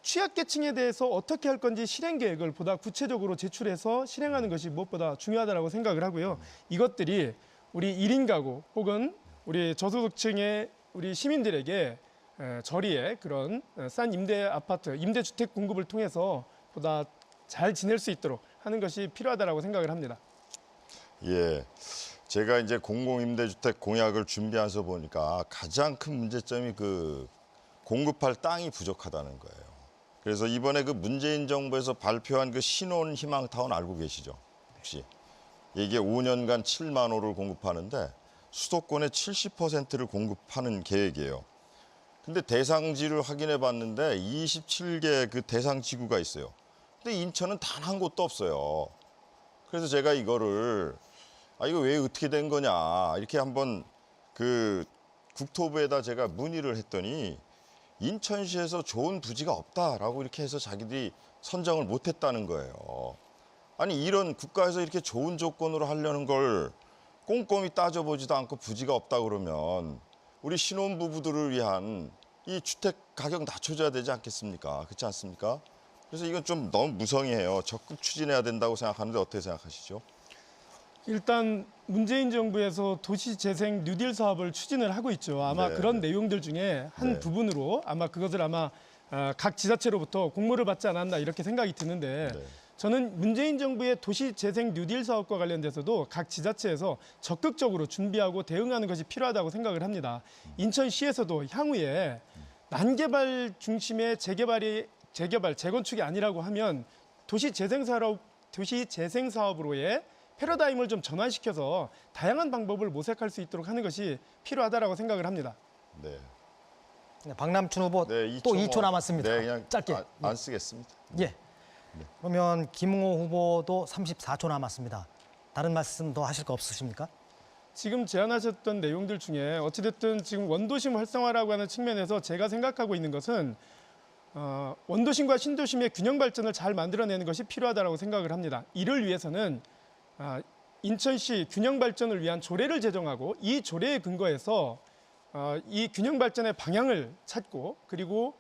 취약계층에 대해서 어떻게 할 건지 실행 계획을 보다 구체적으로 제출해서 실행하는 것이 무엇보다 중요하다고 생각을 하고요. 이것들이 우리 1인 가구 혹은 우리 저소득층의 우리 시민들에게 저리에 그런 싼 임대 아파트, 임대주택 공급을 통해서 보다 잘 지낼 수 있도록 하는 것이 필요하다고 생각을 합니다. 예, 제가 이제 공공임대주택 공약을 준비해서 보니까 가장 큰 문제점이 그 공급할 땅이 부족하다는 거예요. 그래서 이번에 그 문재인 정부에서 발표한 그 신혼 희망타운 알고 계시죠? 혹시? 이게 5년간 7만 호를 공급하는데 수도권의 70%를 공급하는 계획이에요. 근데 대상지를 확인해 봤는데 27개 그 대상 지구가 있어요. 근데 인천은 단 한 곳도 없어요. 그래서 제가 이거를 이거 왜 어떻게 된 거냐 이렇게 한번 그 국토부에다 제가 문의를 했더니 인천시에서 좋은 부지가 없다라고 이렇게 해서 자기들이 선정을 못했다는 거예요. 아니 이런 국가에서 이렇게 좋은 조건으로 하려는 걸 꼼꼼히 따져보지도 않고 부지가 없다 그러면 우리 신혼부부들을 위한 이 주택 가격 낮춰줘야 되지 않겠습니까? 그렇지 않습니까? 그래서 이건 좀 너무 무성의해요. 적극 추진해야 된다고 생각하는데 어떻게 생각하시죠? 일단 문재인 정부에서 도시재생 뉴딜 사업을 추진을 하고 있죠. 아마 네. 그런 내용들 중에 한 네. 부분으로 아마 그것을 아마 각 지자체로부터 공모를 받지 않았나 이렇게 생각이 드는데 네. 저는 문재인 정부의 도시재생 뉴딜 사업과 관련돼서도 각 지자체에서 적극적으로 준비하고 대응하는 것이 필요하다고 생각을 합니다. 인천시에서도 향후에 난개발 중심의 재건축이 아니라고 하면 도시재생 사업으로의 패러다임을 좀 전환시켜서 다양한 방법을 모색할 수 있도록 하는 것이 필요하다라고 생각을 합니다. 네. 네, 박남춘 후보 네, 또 2초 남았습니다. 네, 그냥 짧게. 안 쓰겠습니다. 예. 그러면 김웅호 후보도 34초 남았습니다. 다른 말씀 더 하실 거 없으십니까? 지금 제안하셨던 내용들 중에 어찌됐든 지금 원도심 활성화라고 하는 측면에서 제가 생각하고 있는 것은 원도심과 신도심의 균형 발전을 잘 만들어내는 것이 필요하다고 생각을 합니다. 이를 위해서는 인천시 균형 발전을 위한 조례를 제정하고 이 조례에 근거해서 이 균형 발전의 방향을 찾고 그리고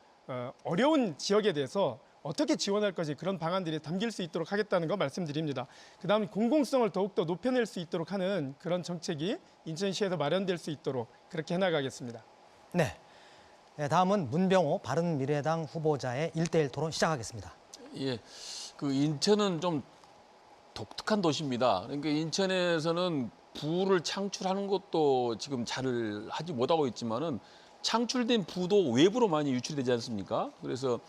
어려운 지역에 대해서 어떻게 지원할 것이 그런 방안들이 담길 수 있도록 하겠다는 거 말씀드립니다. 그다음 공공성을 더욱더 높여낼 수 있도록 하는 그런 정책이 인천시에서 마련될 수 있도록 그렇게 해나가겠습니다. 네. 네, 다음은 문병호 바른미래당 후보자의 1대1 토론 시작하겠습니다. 예, 그 인천은 좀 독특한 도시입니다. 그러니까 인천에서는 부를 창출하는 것도 지금 잘 하지 못하고 있지만은 창출된 부도 외부로 많이 유출되지 않습니까? 그래서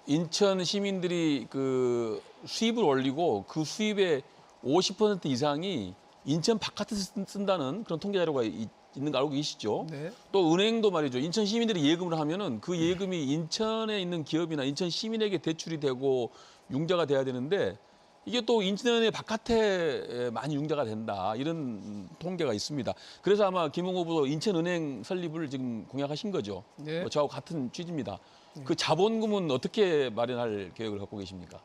인천 시민들이 그 수입을 올리고 그 수입의 50% 이상이 인천 바깥에서 쓴다는 그런 통계 자료가 있는 거 알고 계시죠? 네. 또 은행도 말이죠. 인천 시민들이 예금을 하면은 그 예금이 인천에 있는 기업이나 인천 시민에게 대출이 되고 융자가 돼야 되는데 이게 또 인천의 바깥에 많이 융자가 된다. 이런 통계가 있습니다. 그래서 아마 김웅호 후보도 인천은행 설립을 지금 공약하신 거죠. 네. 저하고 같은 취지입니다. 그 자본금은 어떻게 마련할 계획을 갖고 계십니까?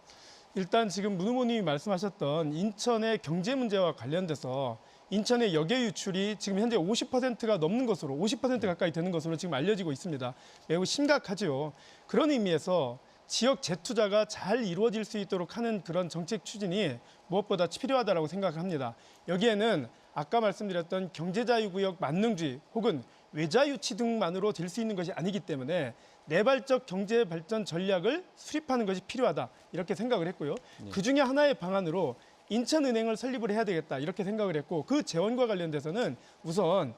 일단 지금 문 후보님이 말씀하셨던 인천의 경제 문제와 관련돼서 인천의 역외 유출이 지금 현재 50%가 넘는 것으로 50% 가까이 되는 것으로 지금 알려지고 있습니다. 매우 심각하지요. 그런 의미에서 지역 재투자가 잘 이루어질 수 있도록 하는 그런 정책 추진이 무엇보다 필요하다고 생각합니다. 여기에는 아까 말씀드렸던 경제자유구역 만능주의 혹은 외자유치 등만으로 될 수 있는 것이 아니기 때문에 내발적 경제 발전 전략을 수립하는 것이 필요하다 이렇게 생각을 했고요. 그중에 하나의 방안으로 인천은행을 설립을 해야 되겠다 이렇게 생각을 했고 그 재원과 관련돼서는 우선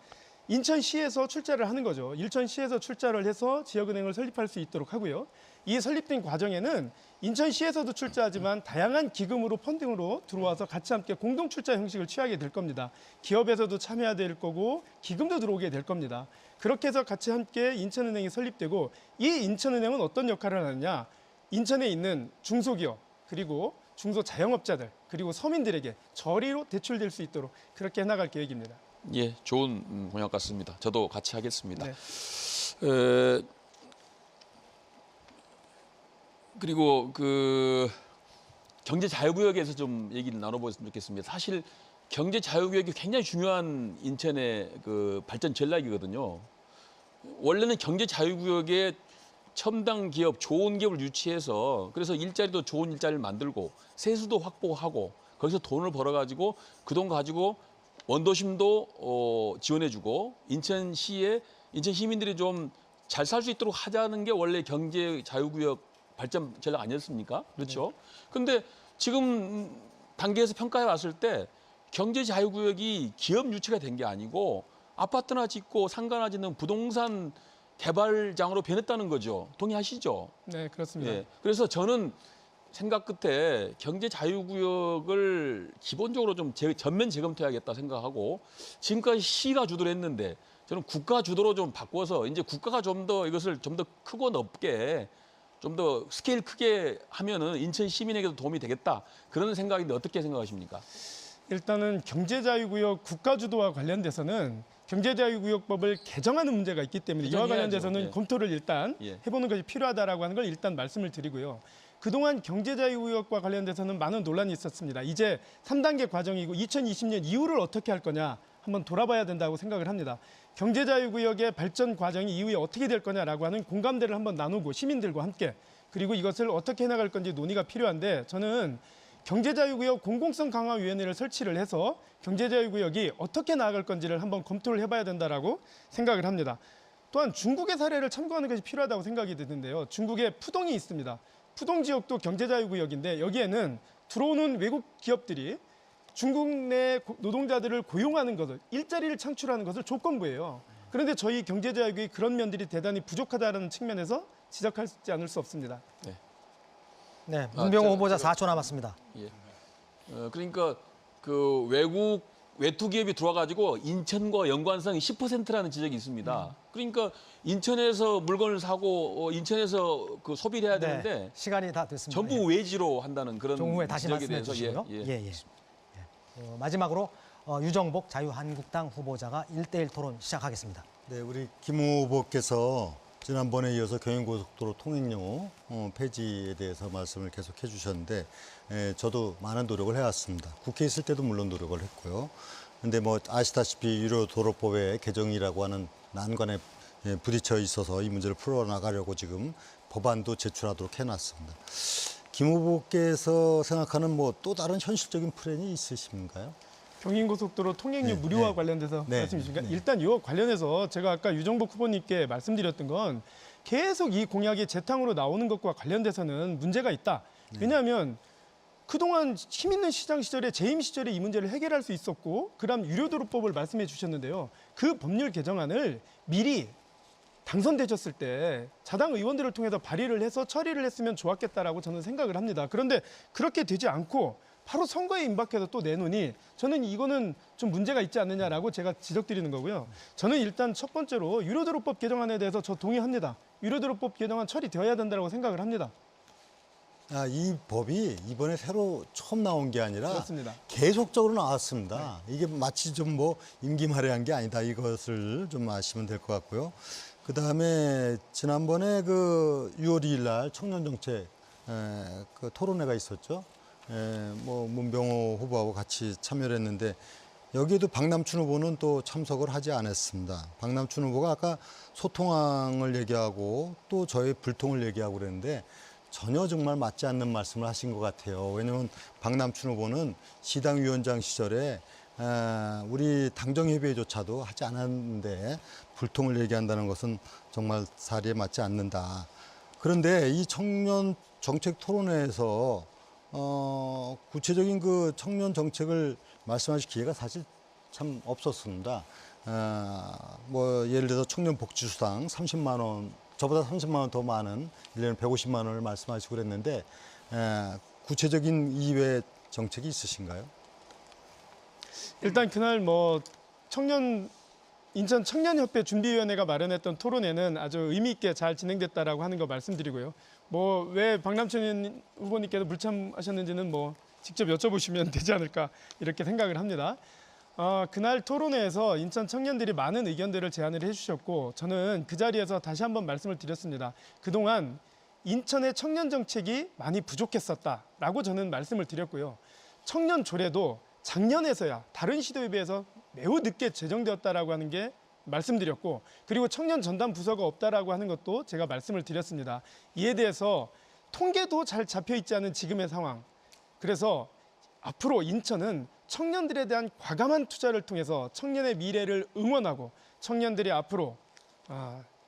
인천시에서 출자를 하는 거죠. 인천시에서 출자를 해서 지역은행을 설립할 수 있도록 하고요. 이 설립된 과정에는 인천시에서도 출자하지만 다양한 기금으로 펀딩으로 들어와서 같이 함께 공동 출자 형식을 취하게 될 겁니다. 기업에서도 참여해야 될 거고 기금도 들어오게 될 겁니다. 그렇게 해서 같이 함께 인천은행이 설립되고 이 인천은행은 어떤 역할을 하느냐. 인천에 있는 중소기업 그리고 중소자영업자들 그리고 서민들에게 저리로 대출될 수 있도록 그렇게 해나갈 계획입니다. 예, 좋은 공약 같습니다. 저도 같이 하겠습니다. 네. 그리고 그 경제 자유구역에서 좀 얘기를 나눠보셨으면 좋겠습니다. 사실 경제 자유구역이 굉장히 중요한 인천의 그 발전 전략이거든요. 원래는 경제 자유구역에 첨단 기업, 좋은 기업을 유치해서 그래서 일자리도 좋은 일자리를 만들고 세수도 확보하고 거기서 돈을 벌어가지고 그 돈 가지고 원도심도 지원해주고 인천 시민들이 좀 잘 살 수 있도록 하자는 게 원래 경제 자유구역 발전 전략 아니었습니까? 그렇죠. 근데 지금 단계에서 평가해 왔을 때 경제 자유구역이 기업 유치가 된 게 아니고 아파트나 짓고 상가나 짓는 부동산 개발장으로 변했다는 거죠. 동의하시죠? 네, 그렇습니다. 예. 그래서 저는 생각 끝에 경제 자유구역을 기본적으로 좀 전면 재검토해야겠다 생각하고 지금까지 시가 주도를 했는데 저는 국가 주도로 좀 바꿔서 이제 국가가 좀 더 이것을 좀 더 크고 넓게 좀 더 스케일 크게 하면은 인천 시민에게도 도움이 되겠다 그런 생각인데 어떻게 생각하십니까? 일단은 경제자유구역 국가주도와 관련돼서는 경제자유구역법을 개정하는 문제가 있기 때문에 이와 개정해야죠. 관련돼서는 예. 검토를 일단 예. 해보는 것이 필요하다라고 하는 걸 일단 말씀을 드리고요. 그동안 경제자유구역과 관련돼서는 많은 논란이 있었습니다. 이제 3단계 과정이고 2020년 이후를 어떻게 할 거냐 한번 돌아봐야 된다고 생각을 합니다. 경제자유구역의 발전 과정이 이후에 어떻게 될 거냐라고 하는 공감대를 한번 나누고 시민들과 함께 그리고 이것을 어떻게 해나갈 건지 논의가 필요한데 저는 경제자유구역 공공성 강화위원회를 설치를 해서 경제자유구역이 어떻게 나아갈 건지를 한번 검토를 해봐야 된다라고 생각을 합니다. 또한 중국의 사례를 참고하는 것이 필요하다고 생각이 드는데요. 중국에 푸동이 있습니다. 푸동 지역도 경제자유구역인데 여기에는 들어오는 외국 기업들이 중국 내 노동자들을 고용하는 것을 일자리를 창출하는 것을 조건부예요. 그런데 저희 경제자유구역이 그런 면들이 대단히 부족하다는 측면에서 지적하지 않을 수 없습니다. 네, 문병호 제가- 후보자 4초 남았습니다. 예. 그러니까 그 외투 기업이 들어와가지고 인천과 연관성이 10%라는 지적이 있습니다. 그러니까 인천에서 물건을 사고 인천에서 그 소비를 해야 되는데 네, 시간이 다 됐습니다. 전부 외지로 한다는 그런 좀 후에 다시 지적에 말씀해 대해서 주시고요. 예, 예. 예, 예. 마지막으로 유정복 자유한국당 후보자가 1대1 토론 시작하겠습니다. 네, 우리 김 후보께서 지난번에 이어서 경인고속도로 통행료 폐지에 대해서 말씀을 계속 해주셨는데 저도 많은 노력을 해왔습니다. 국회에 있을 때도 물론 노력을 했고요. 근데 뭐 아시다시피 유료도로법의 개정이라고 하는 난관에 부딪혀 있어서 이 문제를 풀어나가려고 지금 법안도 제출하도록 해놨습니다. 김 후보께서 생각하는 뭐 또 다른 현실적인 플랜이 있으신가요? 경인고속도로 통행료 네, 무료와 네. 관련돼서 네, 말씀 주시니까 네. 일단 이와 관련해서 제가 아까 유정복 후보님께 말씀드렸던 건 계속 이 공약이 재탕으로 나오는 것과 관련돼서는 문제가 있다. 왜냐하면 그동안 힘 있는 시장 시절에 재임 시절에 이 문제를 해결할 수 있었고 그다음 유료도로법을 말씀해 주셨는데요. 그 법률 개정안을 미리 당선되셨을 때 자당 의원들을 통해서 발의를 해서 처리를 했으면 좋았겠다라고 저는 생각을 합니다. 그런데 그렇게 되지 않고 바로 선거에 임박해서 또 내놓으니 저는 이거는 좀 문제가 있지 않느냐라고 제가 지적드리는 거고요. 저는 일단 첫 번째로 유료도로법 개정안에 대해서 저 동의합니다. 유료도로법 개정안 처리되어야 된다고 생각을 합니다. 이 법이 이번에 새로 처음 나온 게 아니라 그렇습니다. 계속적으로 나왔습니다. 이게 마치 좀 뭐 임기말이한 게 아니다. 이것을 좀 아시면 될 것 같고요. 그 다음에 지난번에 그 6월 2일 날 청년정책 그 토론회가 있었죠. 뭐 문병호 후보하고 같이 참여를 했는데 여기에도 박남춘 후보는 또 참석을 하지 않았습니다. 박남춘 후보가 아까 소통항을 얘기하고 또 저의 불통을 얘기하고 그랬는데 전혀 정말 맞지 않는 말씀을 하신 것 같아요. 왜냐하면 박남춘 후보는 시당위원장 시절에 우리 당정협의회조차도 하지 않았는데 불통을 얘기한다는 것은 정말 사리에 맞지 않는다. 그런데 이 청년 정책 토론회에서 구체적인 그 청년 정책을 말씀하실 기회가 사실 참 없었습니다. 뭐 예를 들어서 청년 복지수당 30만 원, 저보다 30만 원 더 많은 1년에 150만 원을 말씀하시고 그랬는데 구체적인 이외 정책이 있으신가요? 일단 그날 뭐 인천 청년협회 준비위원회가 마련했던 토론회는 아주 의미 있게 잘 진행됐다라고 하는 거 말씀드리고요. 뭐 왜 박남춘 후보님께서 불참하셨는지는 뭐 직접 여쭤보시면 되지 않을까 이렇게 생각을 합니다. 그날 토론회에서 인천 청년들이 많은 의견들을 제안을 해주셨고 저는 그 자리에서 다시 한번 말씀을 드렸습니다. 그동안 인천의 청년 정책이 많이 부족했었다라고 저는 말씀을 드렸고요. 청년 조례도 작년에서야 다른 시도에 비해서 매우 늦게 제정되었다라고 하는 게 말씀드렸고 그리고 청년 전담 부서가 없다라고 하는 것도 제가 말씀을 드렸습니다. 이에 대해서 통계도 잘 잡혀 있지 않은 지금의 상황. 그래서 앞으로 인천은 청년들에 대한 과감한 투자를 통해서 청년의 미래를 응원하고 청년들이 앞으로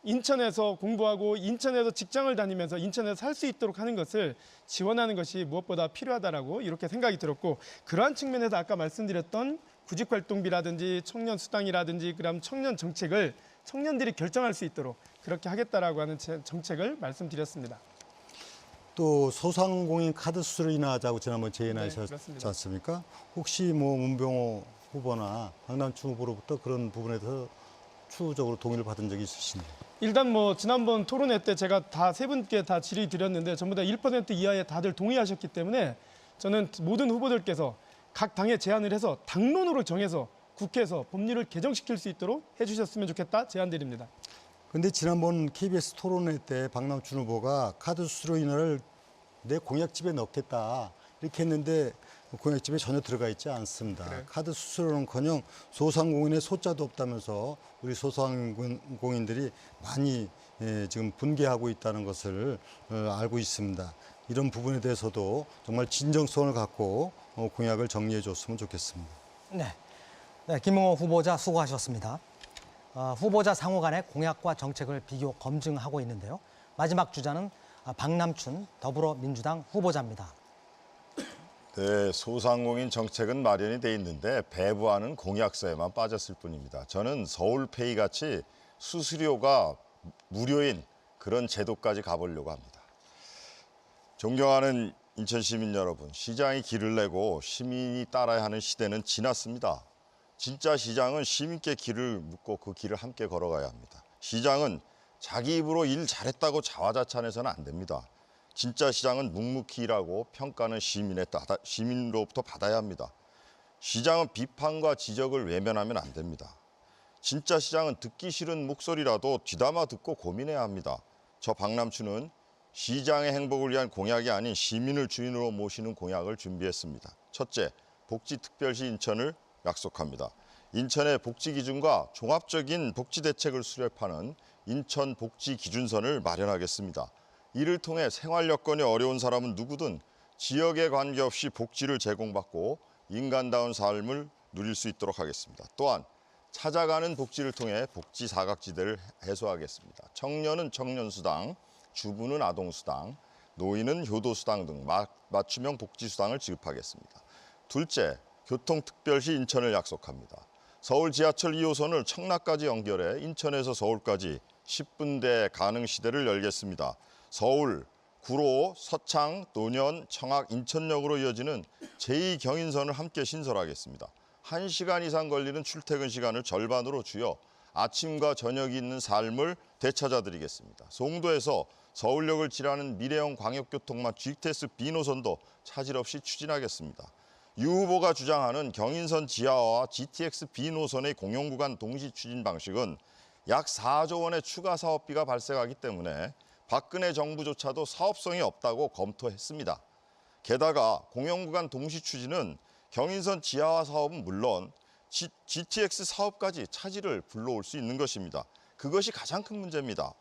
인천에서 공부하고 인천에서 직장을 다니면서 인천에서 살 수 있도록 하는 것을 지원하는 것이 무엇보다 필요하다라고 이렇게 생각이 들었고 그러한 측면에서 아까 말씀드렸던 구직활동비라든지 청년 수당이라든지 그다음 청년 정책을 청년들이 결정할 수 있도록 그렇게 하겠다라고 하는 정책을 말씀드렸습니다. 또 소상공인 카드 수수료 인하하자고 지난번 제안하셨지 그렇습니다. 않습니까? 혹시 뭐 문병호 후보나 박남춘 후보로부터 그런 부분에 대해서 추후적으로 동의를 받은 적이 있으신가요? 일단 뭐 지난번 토론회 때 제가 다 세 분께 다 질의 드렸는데 전부 다 1% 이하에 다들 동의하셨기 때문에 저는 모든 후보들께서 각 당에 제안을 해서 당론으로 정해서 국회에서 법률을 개정시킬 수 있도록 해주셨으면 좋겠다 제안드립니다. 근데 지난번 KBS 토론회 때 박남춘 후보가 카드 수수료 인하를 내 공약집에 넣겠다 이렇게 했는데 공약집에 전혀 들어가 있지 않습니다. 그래요? 카드 수수료는커녕 소상공인의 소자도 없다면서 우리 소상공인들이 많이 지금 분개하고 있다는 것을 알고 있습니다. 이런 부분에 대해서도 정말 진정성을 갖고 공약을 정리해 줬으면 좋겠습니다. 네, 김웅호 후보자 수고하셨습니다. 후보자 상호 간의 공약과 정책을 비교 검증하고 있는데요. 마지막 주자는 박남춘 더불어민주당 후보자입니다. 네, 소상공인 정책은 마련이 돼 있는데 배부하는 공약서에만 빠졌을 뿐입니다. 저는 서울페이 같이 수수료가 무료인 그런 제도까지 가보려고 합니다. 존경하는 인천 시민 여러분, 시장이 길을 내고 시민이 따라야 하는 시대는 지났습니다. 진짜 시장은 시민께 길을 묻고 그 길을 함께 걸어가야 합니다. 시장은 자기 입으로 일 잘했다고 자화자찬해서는 안 됩니다. 진짜 시장은 묵묵히 일하고 평가는 시민으로부터 받아야 합니다. 시장은 비판과 지적을 외면하면 안 됩니다. 진짜 시장은 듣기 싫은 목소리라도 귀담아 듣고 고민해야 합니다. 저 박남춘은 시장의 행복을 위한 공약이 아닌 시민을 주인으로 모시는 공약을 준비했습니다. 첫째, 복지특별시 인천을 약속합니다. 인천의 복지 기준과 종합적인 복지 대책을 수립하는 인천 복지 기준선을 마련하겠습니다. 이를 통해 생활 여건이 어려운 사람은 누구든 지역에 관계없이 복지를 제공받고 인간다운 삶을 누릴 수 있도록 하겠습니다. 또한 찾아가는 복지를 통해 복지 사각지대를 해소하겠습니다. 청년은 청년수당, 주부는 아동수당, 노인은 효도수당 등 맞춤형 복지수당을 지급하겠습니다. 둘째, 교통특별시 인천을 약속합니다. 서울 지하철 2호선을 청라까지 연결해 인천에서 서울까지 10분대 가능시대를 열겠습니다. 서울, 구로, 서창, 노년, 청악, 인천역으로 이어지는 제2경인선을 함께 신설하겠습니다. 1시간 이상 걸리는 출퇴근 시간을 절반으로 줄여 아침과 저녁이 있는 삶을 되찾아드리겠습니다. 송도에서 서울역을 지나는 미래형 광역교통망 GTX B노선도 차질 없이 추진하겠습니다. 유 후보가 주장하는 경인선 지하와 GTX B노선의 공용구간 동시 추진 방식은 약 4조 원의 추가 사업비가 발생하기 때문에 박근혜 정부조차도 사업성이 없다고 검토했습니다. 게다가 공영구간 동시 추진은 경인선 지하화 사업은 물론 GTX 사업까지 차질을 불러올 수 있는 것입니다. 그것이 가장 큰 문제입니다.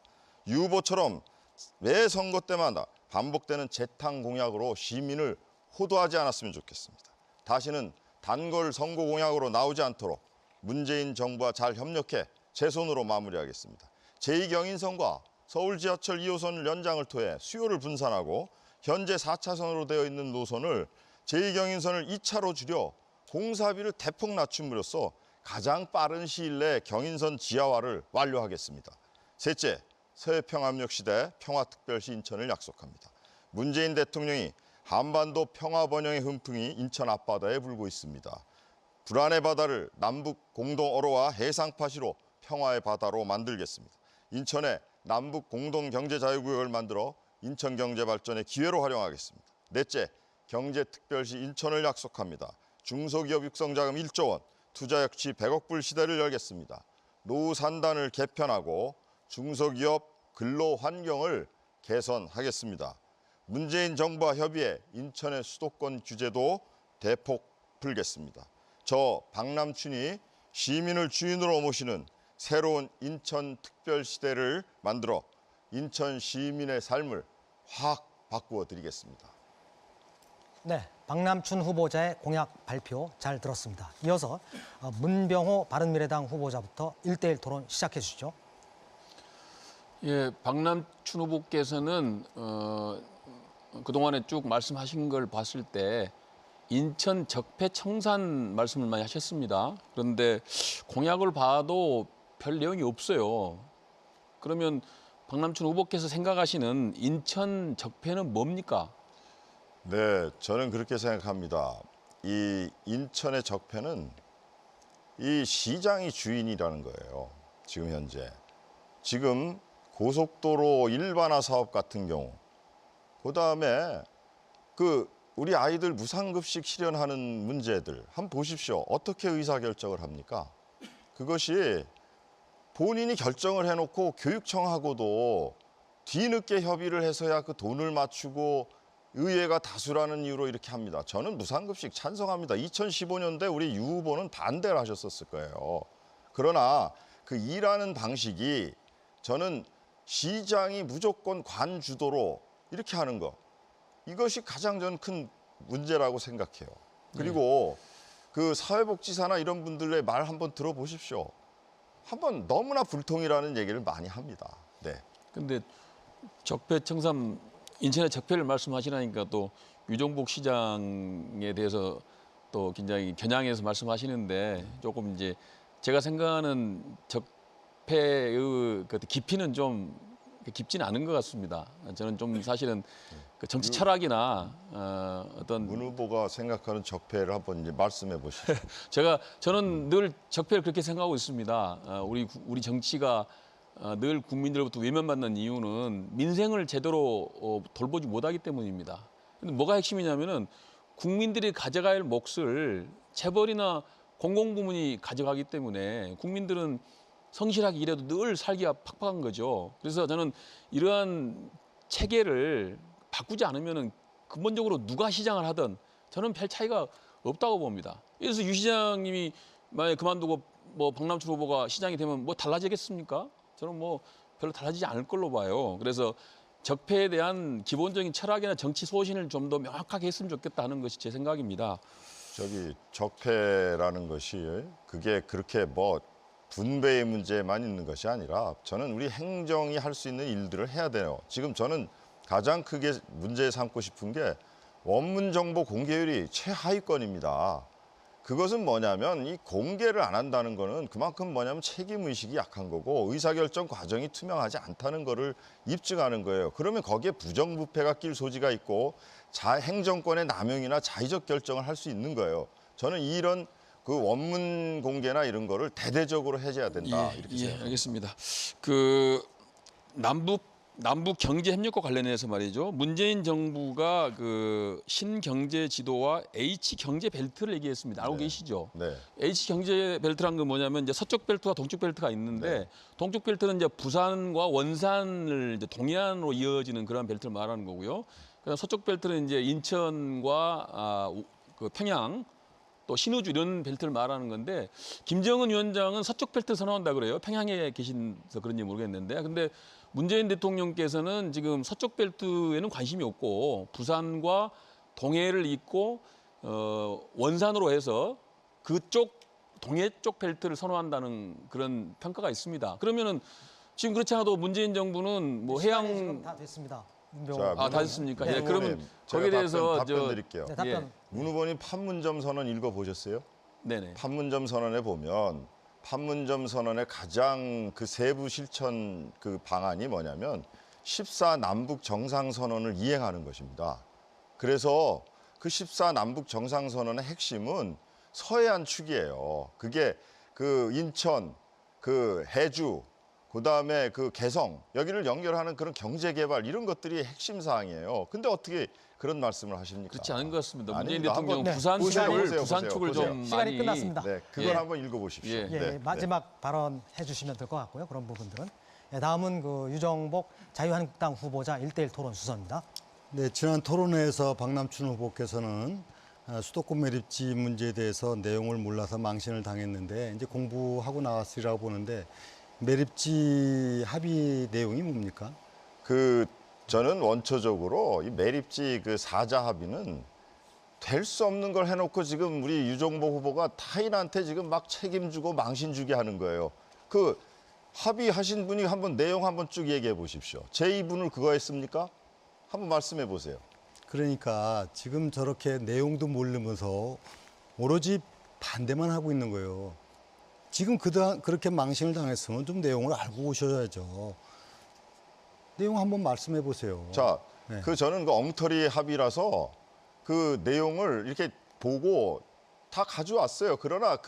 유 후보처럼 매 선거 때마다 반복되는 재탕 공약으로 시민을 호도하지 않았으면 좋겠습니다. 다시는 단골 선거 공약으로 나오지 않도록 문재인 정부와 잘 협력해 제 손으로 마무리하겠습니다. 제2경인선과 서울 지하철 2호선 연장을 통해 수요를 분산하고 현재 4차선으로 되어 있는 노선을 제2경인선을 2차로 줄여 공사비를 대폭 낮춤으로써 가장 빠른 시일 내에 경인선 지하화를 완료하겠습니다. 셋째, 서해평화협력 시대 평화특별시 인천을 약속합니다. 문재인 대통령이 한반도 평화 번영의 훈풍이 인천 앞바다에 불고 있습니다. 불안의 바다를 남북 공동 어로와 해상파시로 평화의 바다로 만들겠습니다. 인천에 남북 공동 경제 자유구역을 만들어 인천 경제 발전의 기회로 활용하겠습니다. 넷째, 경제특별시 인천을 약속합니다. 중소기업 육성자금 1조 원, 투자 역시 100억 불 시대를 열겠습니다. 노후 산단을 개편하고 중소기업 근로 환경을 개선하겠습니다. 문재인 정부와 협의해 인천의 수도권 규제도 대폭 풀겠습니다. 저 박남춘이 시민을 주인으로 모시는 새로운 인천 특별 시대를 만들어 인천 시민의 삶을 확 바꾸어 드리겠습니다. 네, 박남춘 후보자의 공약 발표 잘 들었습니다. 이어서 문병호 바른미래당 후보자부터 1대1 토론 시작해 주시죠. 예, 박남춘 후보께서는 그동안에 쭉 말씀하신 걸 봤을 때 인천 적폐청산 말씀을 많이 하셨습니다. 그런데 공약을 봐도 별 내용이 없어요. 그러면 박남춘 후보께서 생각하시는 인천 적폐는 뭡니까? 네, 저는 그렇게 생각합니다. 이 인천의 적폐는 이 시장이 주인이라는 거예요. 지금 현재. 지금 고속도로 일반화 사업 같은 경우, 그다음에 우리 아이들 무상급식 실현하는 문제들 한번 보십시오. 어떻게 의사결정을 합니까? 그것이 본인이 결정을 해놓고 교육청하고도 뒤늦게 협의를 해서야 그 돈을 맞추고 의회가 다수라는 이유로 이렇게 합니다. 저는 무상급식 찬성합니다. 2015년대 우리 유 후보는 반대를 하셨었을 거예요. 그러나 그 일하는 방식이 저는 시장이 무조건 관주도로 이렇게 하는 거. 이것이 가장 저는 큰 문제라고 생각해요. 그리고 그 사회복지사나 이런 분들의 말 한번 들어보십시오. 한번 너무나 불통이라는 얘기를 많이 합니다. 네. 근데 적폐청산 인천의 적폐를 말씀하시라니까 또 유정복 시장에 대해서 또 굉장히 겨냥해서 말씀하시는데 조금 이제 제가 생각하는 적폐의 그 깊이는 좀 깊지는 않은 것 같습니다. 저는 좀 사실은 그 정치 철학이나 어떤 문 후보가 생각하는 적폐를 한번 이제 말씀해 보시죠. 저는 늘 적폐를 그렇게 생각하고 있습니다. 우리 정치가 늘 국민들로부터 외면받는 이유는 민생을 제대로 돌보지 못하기 때문입니다. 근데 뭐가 핵심이냐면은 국민들이 가져가야 할 몫을 재벌이나 공공부문이 가져가기 때문에 국민들은 성실하게 일해도 늘 살기가 팍팍한 거죠. 그래서 저는 이러한 체계를 바꾸지 않으면은 근본적으로 누가 시장을 하든 저는 별 차이가 없다고 봅니다. 그래서 유 시장님이 만약에 그만두고 뭐 박남춘 후보가 시장이 되면 뭐 달라지겠습니까? 저는 뭐 별로 달라지지 않을 걸로 봐요. 그래서 적폐에 대한 기본적인 철학이나 정치 소신을 좀 더 명확하게 했으면 좋겠다 하는 것이 제 생각입니다. 적폐라는 것이 그게 그렇게 뭐 분배의 문제만 있는 것이 아니라 저는 우리 행정이 할 수 있는 일들을 해야 돼요. 지금 저는 가장 크게 문제 삼고 싶은 게 원문 정보 공개율이 최하위권입니다. 그것은 뭐냐면 이 공개를 안 한다는 거는 그만큼 뭐냐면 책임의식이 약한 거고 의사결정 과정이 투명하지 않다는 거를 입증하는 거예요. 그러면 거기에 부정부패가 낄 소지가 있고 행정권의 남용이나 자의적 결정을 할 수 있는 거예요. 저는 이런 그 원문 공개나 이런 거를 대대적으로 해줘야 된다. 이렇게 생각합니다. 알겠습니다. 그 남북 경제 협력과 관련해서 말이죠. 문재인 정부가 그 신경제 지도와 H 경제 벨트를 얘기했습니다. 알고 계시죠? 네. H 경제 벨트란 건 뭐냐면 이제 서쪽 벨트와 동쪽 벨트가 있는데 네. 동쪽 벨트는 이제 부산과 원산을 이제 동해안으로 이어지는 그런 벨트를 말하는 거고요. 그다음 서쪽 벨트는 이제 인천과 그 평양 또 신우주 이런 벨트를 말하는 건데 김정은 위원장은 서쪽 벨트 선호한다 그래요. 평양에 계신서 그런지 모르겠는데 근데 문재인 대통령께서는 지금 서쪽 벨트에는 관심이 없고 부산과 동해를 잇고 원산으로 해서 그쪽 동해 쪽 벨트를 선호한다는 그런 평가가 있습니다. 그러면은 지금 그렇지 않아도 문재인 정부는 뭐 시간이 해양 지금 다 됐습니다. 자, 다 됐습니까? 네. 예, 그러면 제가 거기에 대해서 답변 드릴게요. 네, 답변. 예. 문 후보님 판문점 선언 읽어보셨어요? 네네. 판문점 선언에 보면 판문점 선언의 가장 그 세부 실천 그 방안이 뭐냐면 14 남북 정상 선언을 이행하는 것입니다. 그래서 그 14 남북 정상 선언의 핵심은 서해안 축이에요. 그게 그 인천, 그 해주, 그다음에 그 개성, 여기를 연결하는 그런 경제 개발 이런 것들이 핵심 사항이에요. 근데 어떻게 그런 말씀을 하십니까? 그렇지 않은 것 같습니다. 문재인 아닙니다. 대통령 한번 부산 보세요, 쪽을 보세요, 부산 보세요, 쪽을 보세요. 좀 시간이 많이 끝났습니다. 네, 그걸 예. 한번 읽어보십시오. 예. 예, 네, 마지막 발언해 주시면 될 것 같고요. 그런 부분들은. 예, 다음은 그 유정복 자유한국당 후보자 1대1 토론 순서입니다. 네, 지난 토론회에서 박남춘 후보께서는 수도권 매립지 문제에 대해서 내용을 몰라서 망신을 당했는데 이제 공부하고 나왔으리라고 보는데 매립지 합의 내용이 뭡니까? 저는 원초적으로 이 매립지 그 사자 합의는 될 수 없는 걸 해놓고 지금 우리 유정복 후보가 타인한테 지금 막 책임지고 망신 주게 하는 거예요. 그 합의하신 분이 한번 내용 한번 쭉 얘기해 보십시오. 제2분을 그거 했습니까? 한번 말씀해 보세요. 그러니까 지금 저렇게 내용도 모르면서 오로지 반대만 하고 있는 거예요. 지금 그렇게 망신을 당했으면 좀 내용을 알고 오셔야죠. 내용 한번 말씀해 보세요. 자, 네. 저는 그 엉터리 합의라서 그 내용을 이렇게 보고 다 가져왔어요. 그러나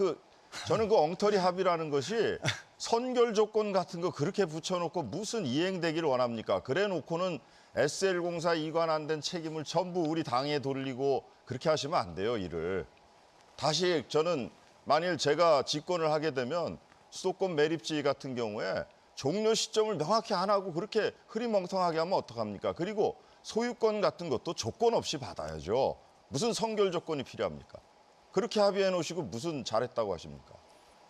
저는 그 엉터리 합의라는 것이 선결 조건 같은 거 그렇게 붙여놓고 무슨 이행되기를 원합니까? 그래 놓고는 SL공사 이관 안 된 책임을 전부 우리 당에 돌리고 그렇게 하시면 안 돼요, 일을. 다시 저는 만일 제가 집권을 하게 되면 수도권 매립지 같은 경우에 종료 시점을 명확히 안 하고 그렇게 흐리멍텅하게 하면 어떡합니까? 그리고 소유권 같은 것도 조건 없이 받아야죠. 무슨 선결 조건이 필요합니까? 그렇게 합의해 놓으시고 무슨 잘했다고 하십니까?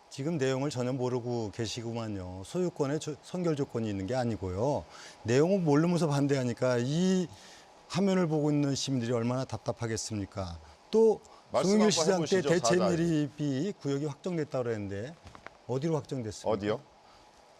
지금 내용을 전혀 모르고 계시구만요. 소유권에 선결 조건이 있는 게 아니고요. 내용을 모르면서 반대하니까 이 화면을 보고 있는 시민들이 얼마나 답답하겠습니까? 또 말씀 송영길 한번 시장 때 해보시죠, 대체 사자에. 매립이 구역이 확정됐다고 그랬는데 어디로 확정됐습니까? 어디요?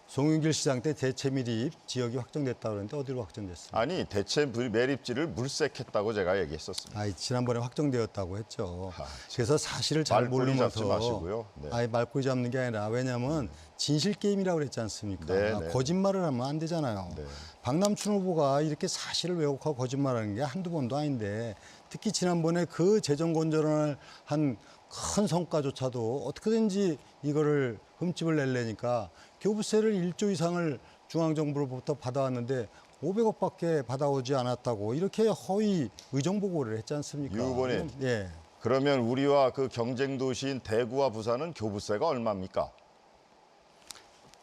송영길 시장 때 대체 매립 지역이 확정됐다고 그랬는데 어디로 확정됐습니까? 아니, 대체 매립지를 물색했다고 제가 얘기했었습니다. 지난번에 확정되었다고 했죠. 그래서 사실을 잘 말꼬리 잡지 모르면서 마시고요. 네. 말꼬리 잡는 게 아니라 왜냐하면 진실 게임이라고 그랬지 않습니까? 네, 네. 거짓말을 하면 안 되잖아요. 네. 박남춘 후보가 이렇게 사실을 왜곡하고 거짓말하는 게 한두 번도 아닌데 특히 지난번에 그 재정 건전을 한 큰 성과조차도 어떻게든지 이거를 흠집을 내려니까 교부세를 1조 이상을 중앙정부로부터 받아왔는데 500억밖에 받아오지 않았다고 이렇게 허위 의정 보고를 했지 않습니까? 유 후보님. 예. 그러면 우리와 그 경쟁 도시인 대구와 부산은 교부세가 얼마입니까?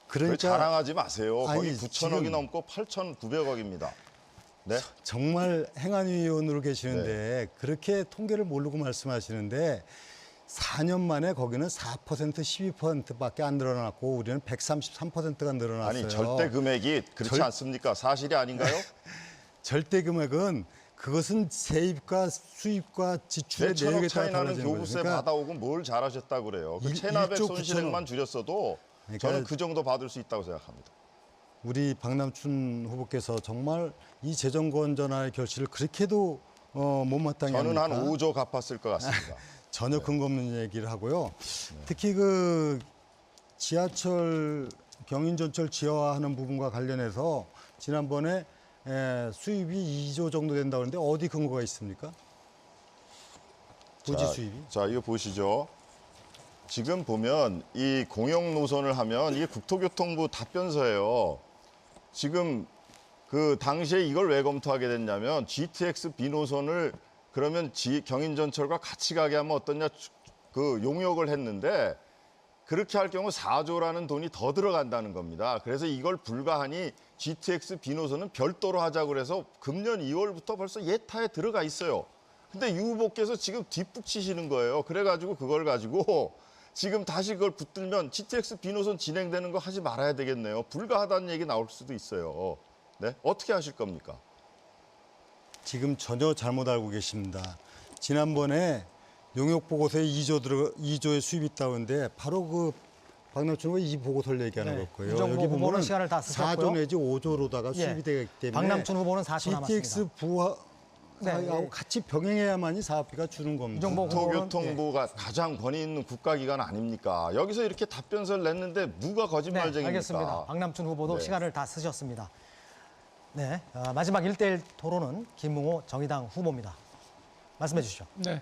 그러니까 자랑하지 마세요. 거기 아니, 9천억이 지금 넘고 8,900억입니다. 네? 정말 행안위원으로 계시는데 그렇게 통계를 모르고 말씀하시는데 4년 만에 거기는 4% 12%밖에 안 늘어났고 우리는 133%가 늘어났어요. 아니, 절대 금액이 그렇지 않습니까? 사실이 아닌가요? 절대 금액은 그것은 세입과 수입과 지출의 몇 천억 내역에 차이 따라 나는 달라지는 교부세 거죠. 그러니까 받아오고 뭘 잘하셨다고 그래요. 그 1조 체납액 9천억. 손실액만 줄였어도 그러니까 저는 그 정도 받을 수 있다고 생각합니다. 우리 박남춘 후보께서 정말 이 재정 건전화의 결실을 그렇게도 못마땅히 저는 한 합니까? 5조 갚았을 것 같습니다. 전혀 근거 없는 얘기를 하고요. 특히 그 지하철 경인전철 지하화하는 부분과 관련해서 지난번에 수입이 2조 정도 된다고 하는데 어디 근거가 있습니까? 부지 수입이? 자, 이거 보시죠. 지금 보면 이 공영 노선을 하면 이게 국토교통부 답변서예요. 지금 그 당시에 이걸 왜 검토하게 됐냐면 GTX B 노선을 그러면 경인전철과 같이 가게 하면 어떠냐 그 용역을 했는데 그렇게 할 경우 4조라는 돈이 더 들어간다는 겁니다. 그래서 이걸 불가하니 GTX B 노선은 별도로 하자고 그래서 금년 2월부터 벌써 예타에 들어가 있어요. 근데 유 후보께서 지금 뒷북 치시는 거예요. 그래가지고 그걸 가지고 지금 다시 그걸 붙들면 GTX B 노선 진행되는 거 하지 말아야 되겠네요. 불가하다는 얘기 나올 수도 있어요. 네? 어떻게 하실 겁니까? 지금 전혀 잘못 알고 계십니다. 지난번에 용역 보고서에 2조의 수입이 있다고 하는데 바로 그 박남춘 후보 이 보고서를 얘기하는 네, 거고요. 유정복 여기 후보는 보면은 시간을 다 쓰셨고요. 4조 내지 5조로다가 예, 수입이 되기 때문에 박남춘 후보는 4초 GTX 남았습니다. 부하 네, 하고 같이 병행해야만이 사업비가 주는 겁니다. 유정복 후보는 국토교통부가 가장 권위 있는 국가기관 아닙니까? 여기서 이렇게 답변서를 냈는데 누가 네, 거짓말쟁입니까? 알겠습니다. 박남춘 후보도 네. 시간을 다 쓰셨습니다. 네, 마지막 1대1 토론은 김웅호 정의당 후보입니다. 말씀해 주시죠. 네,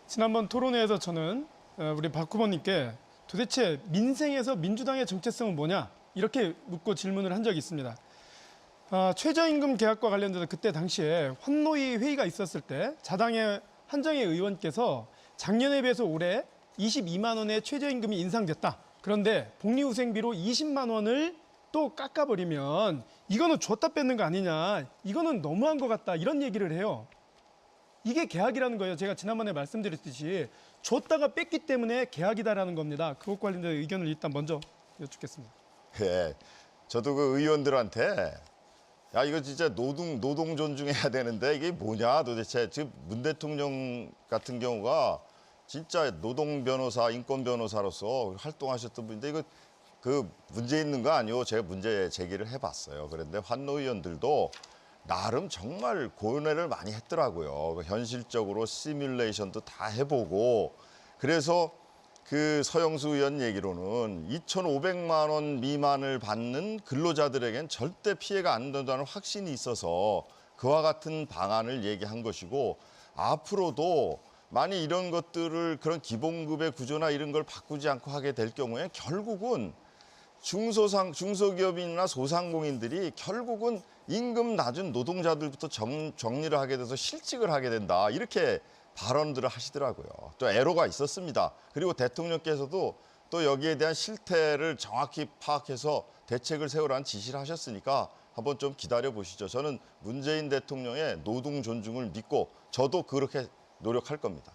지난번 토론회에서 저는 우리 박 후보님께 도대체 민생에서 민주당의 정체성은 뭐냐 이렇게 묻고 질문을 한 적이 있습니다. 최저임금 계약과 관련돼서 그때 당시에 환노위 회의가 있었을 때 자당의 한정혜 의원께서 작년에 비해서 올해 22만 원의 최저임금이 인상됐다. 그런데 복리후생비로 20만 원을 또 깎아버리면 이거는 줬다 뺏는 거 아니냐. 이거는 너무한 것 같다. 이런 얘기를 해요. 이게 계약이라는 거예요. 제가 지난번에 말씀드렸듯이 줬다가 뺐기 때문에 계약이다라는 겁니다. 그것 관련된 의견을 일단 먼저 여쭙겠습니다. 예, 저도 그 의원들한테 야 이거 진짜 노동 존중해야 되는데 이게 뭐냐 도대체. 지금 문 대통령 같은 경우가 진짜 노동 변호사, 인권 변호사로서 활동하셨던 분인데 이거 그 문제 있는 거 아니오? 제가 문제 제기를 해봤어요. 그런데 환노 의원들도 나름 정말 고뇌를 많이 했더라고요. 현실적으로 시뮬레이션도 다 해보고 그래서 그 서영수 의원 얘기로는 2,500만 원 미만을 받는 근로자들에겐 절대 피해가 안 된다는 확신이 있어서 그와 같은 방안을 얘기한 것이고 앞으로도 만약 이런 것들을 그런 기본급의 구조나 이런 걸 바꾸지 않고 하게 될 경우에 결국은 중소기업인이나 소상공인들이 결국은 임금 낮은 노동자들부터 정리를 하게 돼서 실직을 하게 된다. 이렇게 발언들을 하시더라고요. 또 애로가 있었습니다. 그리고 대통령께서도 또 여기에 대한 실태를 정확히 파악해서 대책을 세우라는 지시를 하셨으니까 한번 좀 기다려 보시죠. 저는 문재인 대통령의 노동 존중을 믿고 저도 그렇게 노력할 겁니다.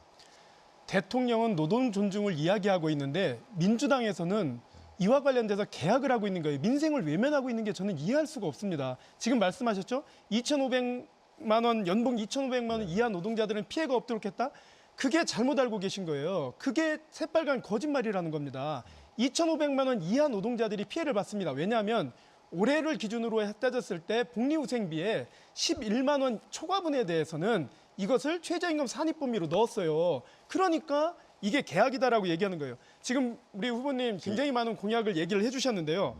대통령은 노동 존중을 이야기하고 있는데 민주당에서는 이와 관련돼서 계약을 하고 있는 거예요. 민생을 외면하고 있는 게 저는 이해할 수가 없습니다. 지금 말씀하셨죠? 2,500만 원, 연봉 2,500만 원 이하 노동자들은 피해가 없도록 했다? 그게 잘못 알고 계신 거예요. 그게 새빨간 거짓말이라는 겁니다. 2,500만 원 이하 노동자들이 피해를 받습니다. 왜냐하면 올해를 기준으로 따졌을 때 복리후생비에 11만 원 초과분에 대해서는 이것을 최저임금 산입범위로 넣었어요. 그러니까 이게 계약이다라고 얘기하는 거예요. 지금 우리 후보님 굉장히 많은 공약을 얘기를 해주셨는데요.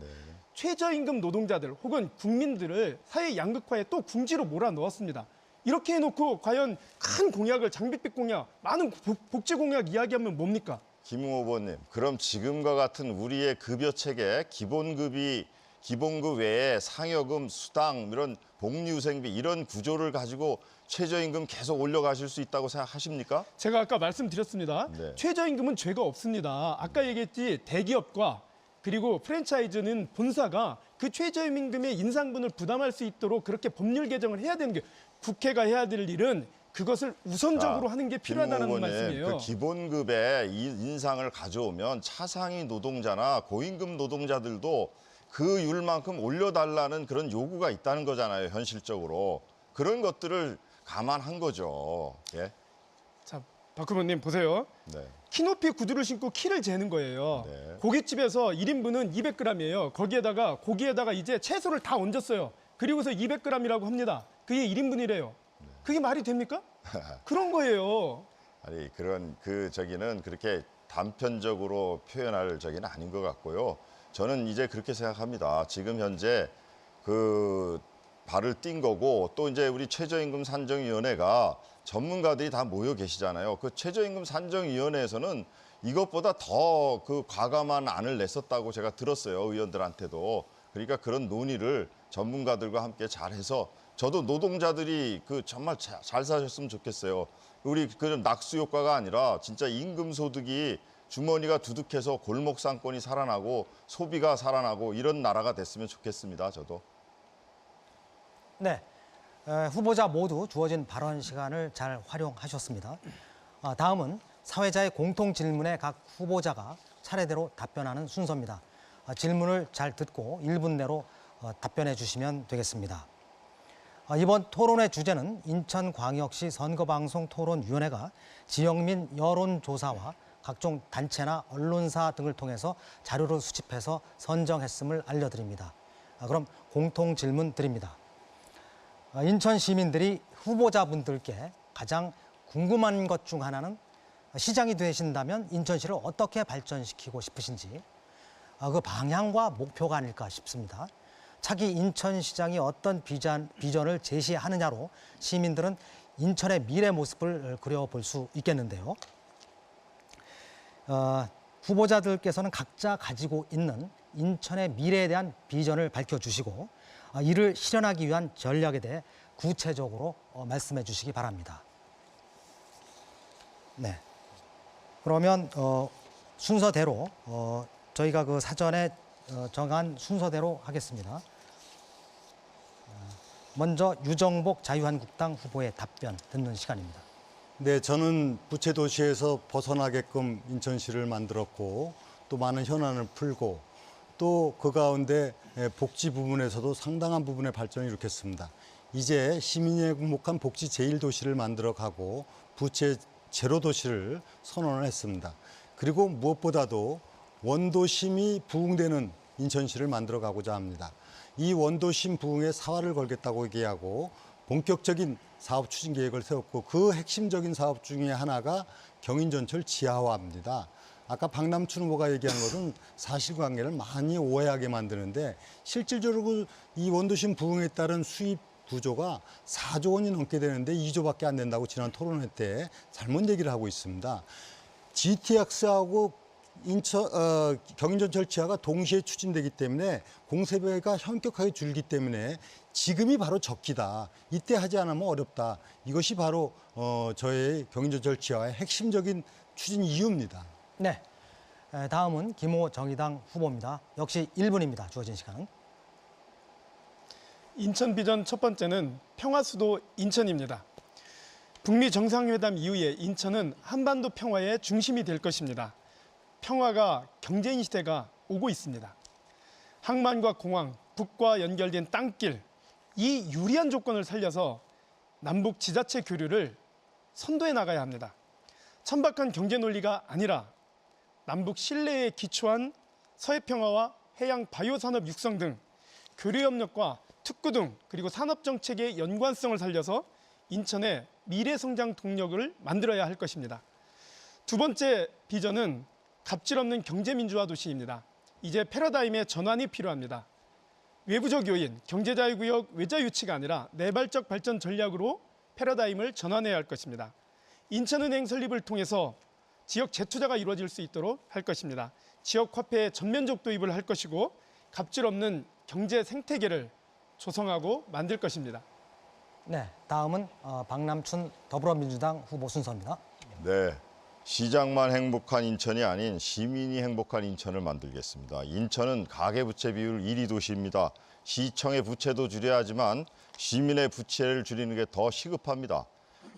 최저임금 노동자들 혹은 국민들을 사회 양극화에 또 궁지로 몰아넣었습니다. 이렇게 해놓고 과연 큰 공약을 장밋빛 공약, 많은 복지 공약 이야기하면 뭡니까? 김 후보님, 그럼 지금과 같은 우리의 급여 체계, 기본급 외에 상여금, 수당, 이런 복리후생비 이런 구조를 가지고 최저임금 계속 올려가실 수 있다고 생각하십니까? 제가 아까 말씀드렸습니다. 네. 최저임금은 죄가 없습니다. 아까 얘기했지 대기업과 그리고 프랜차이즈는 본사가 그 최저임금의 인상분을 부담할 수 있도록 그렇게 법률 개정을 해야 되는 게 국회가 해야 될 일은 그것을 우선적으로 하는 게 필요하다는 김 후보님, 말씀이에요. 그 기본급의 인상을 가져오면 차상위 노동자나 고임금 노동자들도 그 율만큼 올려달라는 그런 요구가 있다는 거잖아요. 현실적으로. 그런 것들을 감안한 거죠. 예? 자, 박 후보님 보세요. 네. 키높이 구두를 신고 키를 재는 거예요. 네. 고깃집에서 1인분은 200g이에요. 거기에다가 고기에다가 이제 채소를 다 얹었어요. 그리고서 200g이라고 합니다. 그게 1인분이래요. 그게 말이 됩니까? 그런 거예요. 아니 저기는 그렇게 단편적으로 표현할 저기는 아닌 것 같고요. 저는 이제 그렇게 생각합니다. 지금 현재 그 발을 띈 거고 또 이제 우리 최저임금 산정위원회가 전문가들이 다 모여 계시잖아요. 그 최저임금 산정위원회에서는 이것보다 더 그 과감한 안을 냈었다고 제가 들었어요. 의원들한테도. 그러니까 그런 논의를 전문가들과 함께 잘해서 저도 노동자들이 그 정말 잘 사셨으면 좋겠어요. 우리 그 낙수 효과가 아니라 진짜 임금 소득이 주머니가 두둑해서 골목 상권이 살아나고 소비가 살아나고 이런 나라가 됐으면 좋겠습니다. 저도. 네, 후보자 모두 주어진 발언 시간을 잘 활용하셨습니다. 다음은 사회자의 공통 질문에 각 후보자가 차례대로 답변하는 순서입니다. 질문을 잘 듣고 1분 내로 답변해 주시면 되겠습니다. 이번 토론의 주제는 인천광역시 선거방송토론위원회가 지역민 여론조사와 각종 단체나 언론사 등을 통해서 자료를 수집해서 선정했음을 알려드립니다. 그럼 공통 질문 드립니다. 인천 시민들이 후보자분들께 가장 궁금한 것 중 하나는 시장이 되신다면 인천시를 어떻게 발전시키고 싶으신지 그 방향과 목표가 아닐까 싶습니다. 차기 인천시장이 어떤 비전을 제시하느냐로 시민들은 인천의 미래 모습을 그려볼 수 있겠는데요. 후보자들께서는 각자 가지고 있는 인천의 미래에 대한 비전을 밝혀주시고 이를 실현하기 위한 전략에 대해 구체적으로 말씀해 주시기 바랍니다. 네. 그러면 순서대로 저희가 그 사전에 정한 순서대로 하겠습니다. 먼저 유정복 자유한국당 후보의 답변 듣는 시간입니다. 네, 저는 부채도시에서 벗어나게끔 인천시를 만들었고 또 많은 현안을 풀고 또 그 가운데 복지 부분에서도 상당한 부분의 발전을 일으켰습니다. 이제 시민이 행복한 복지 제1도시를 만들어가고 부채 제로 도시를 선언을 했습니다. 그리고 무엇보다도 원도심이 부흥되는 인천시를 만들어가고자 합니다. 이 원도심 부흥에 사활을 걸겠다고 얘기하고 본격적인 사업 추진 계획을 세웠고 그 핵심적인 사업 중에 하나가 경인전철 지하화입니다. 아까 박남춘 후보가 얘기한 것은 사실관계를 많이 오해하게 만드는데 실질적으로 이 원도심 부흥에 따른 수입 구조가 4조 원이 넘게 되는데 2조밖에 안 된다고 지난 토론회 때 잘못 얘기를 하고 있습니다. GTX하고 경인전철 지하가 동시에 추진되기 때문에 공세비가 현격하게 줄기 때문에 지금이 바로 적기다. 이때 하지 않으면 어렵다. 이것이 바로 저의 경인전철 지하의 핵심적인 추진 이유입니다. 네. 다음은 김호 정의당 후보입니다. 역시 1분입니다. 주어진 시간은. 인천 비전 첫 번째는 평화수도 인천입니다. 북미 정상회담 이후에 인천은 한반도 평화의 중심이 될 것입니다. 평화가 경제인 시대가 오고 있습니다. 항만과 공항, 북과 연결된 땅길, 이 유리한 조건을 살려서 남북 지자체 교류를 선도해 나가야 합니다. 천박한 경제 논리가 아니라 남북 신뢰에 기초한 서해평화와 해양 바이오산업 육성 등 교류협력과 특구 등 그리고 산업정책의 연관성을 살려서 인천의 미래성장 동력을 만들어야 할 것입니다. 두 번째 비전은 갑질 없는 경제민주화 도시입니다. 이제 패러다임의 전환이 필요합니다. 외부적 요인, 경제자유구역 외자 유치가 아니라 내발적 발전 전략으로 패러다임을 전환해야 할 것입니다. 인천은행 설립을 통해서 지역 재투자가 이루어질 수 있도록 할 것입니다. 지역 화폐의 전면적 도입을 할 것이고 갑질 없는 경제 생태계를 조성하고 만들 것입니다. 네. 다음은 박남춘 더불어민주당 후보 순서입니다. 네. 시장만 행복한 인천이 아닌 시민이 행복한 인천을 만들겠습니다. 인천은 가계부채 비율 1위 도시입니다. 시청의 부채도 줄여야 하지만 시민의 부채를 줄이는 게 더 시급합니다.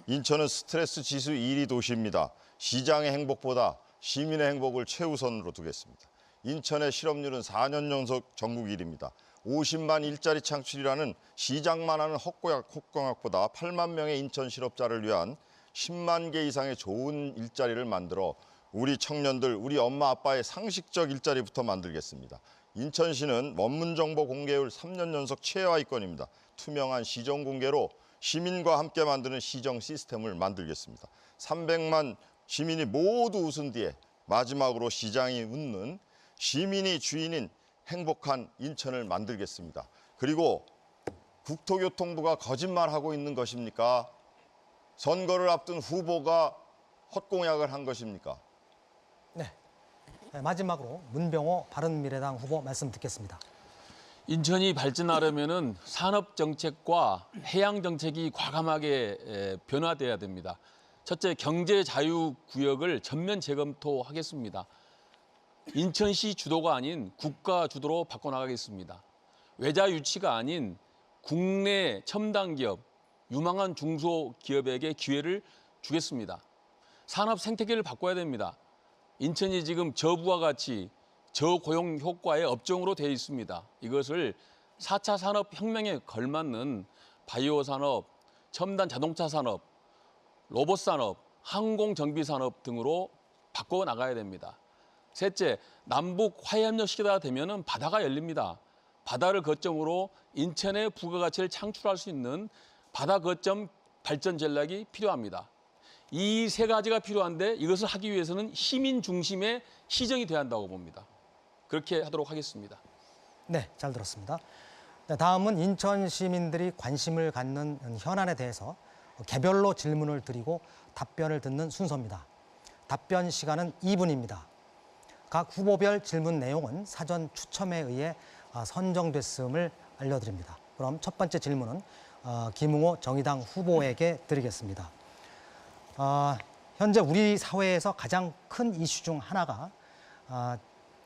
인천은 스트레스 지수 1위 도시입니다. 시장의 행복보다 시민의 행복을 최우선으로 두겠습니다. 인천의 실업률은 4년 연속 전국 1위입니다. 50만 일자리 창출이라는 시장만 하는 헛공약보다 8만 명의 인천 실업자를 위한 10만 개 이상의 좋은 일자리를 만들어 우리 청년들, 우리 엄마 아빠의 상식적 일자리부터 만들겠습니다. 인천시는 원문정보 공개율 3년 연속 최하위권입니다. 투명한 시정 공개로 시민과 함께 만드는 시정 시스템을 만들겠습니다. 300만 시민이 모두 웃은 뒤에 마지막으로 시장이 웃는 시민이 주인인 행복한 인천을 만들겠습니다. 그리고 국토교통부가 거짓말하고 있는 것입니까? 선거를 앞둔 후보가 헛공약을 한 것입니까? 네. 마지막으로 문병호 바른미래당 후보 말씀 듣겠습니다. 인천이 발전하려면은 산업 정책과 해양 정책이 과감하게 변화돼야 됩니다. 첫째, 경제 자유 구역을 전면 재검토하겠습니다. 인천시 주도가 아닌 국가 주도로 바꿔나가겠습니다. 외자 유치가 아닌 국내 첨단 기업, 유망한 중소기업에게 기회를 주겠습니다. 산업 생태계를 바꿔야 됩니다. 인천이 지금 저부와 같이 저고용 효과의 업종으로 되어 있습니다. 이것을 4차 산업혁명에 걸맞는 바이오 산업, 첨단 자동차 산업, 로봇 산업, 항공정비 산업 등으로 바꿔 나가야 됩니다. 셋째, 남북 화해협력 시기가 되면은 바다가 열립니다. 바다를 거점으로 인천의 부가가치를 창출할 수 있는 바다 거점 발전 전략이 필요합니다. 이 세 가지가 필요한데 이것을 하기 위해서는 시민 중심의 시정이 돼야 한다고 봅니다. 그렇게 하도록 하겠습니다. 네, 잘 들었습니다. 네, 다음은 인천 시민들이 관심을 갖는 현안에 대해서 개별로 질문을 드리고 답변을 듣는 순서입니다. 답변 시간은 2분입니다. 각 후보별 질문 내용은 사전 추첨에 의해 선정됐음을 알려드립니다. 그럼 첫 번째 질문은 김웅호 정의당 후보에게 드리겠습니다. 현재 우리 사회에서 가장 큰 이슈 중 하나가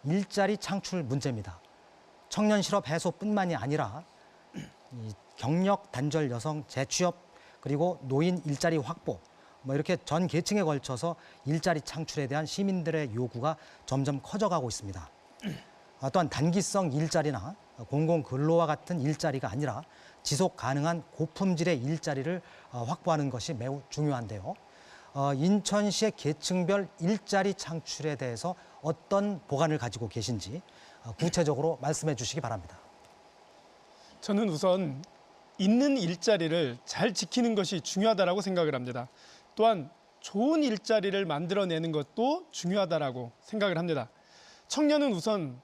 일자리 창출 문제입니다. 청년 실업 해소뿐만이 아니라 이 경력 단절 여성 재취업 그리고 노인 일자리 확보 이렇게 전 계층에 걸쳐서 일자리 창출에 대한 시민들의 요구가 점점 커져가고 있습니다. 또한 단기성 일자리나 공공근로와 같은 일자리가 아니라 지속 가능한 고품질의 일자리를 확보하는 것이 매우 중요한데요. 인천시의 계층별 일자리 창출에 대해서 어떤 보관을 가지고 계신지 구체적으로 말씀해 주시기 바랍니다. 저는 우선 있는 일자리를 잘 지키는 것이 중요하다고 생각을 합니다. 또한 좋은 일자리를 만들어내는 것도 중요하다고 생각을 합니다. 청년은 우선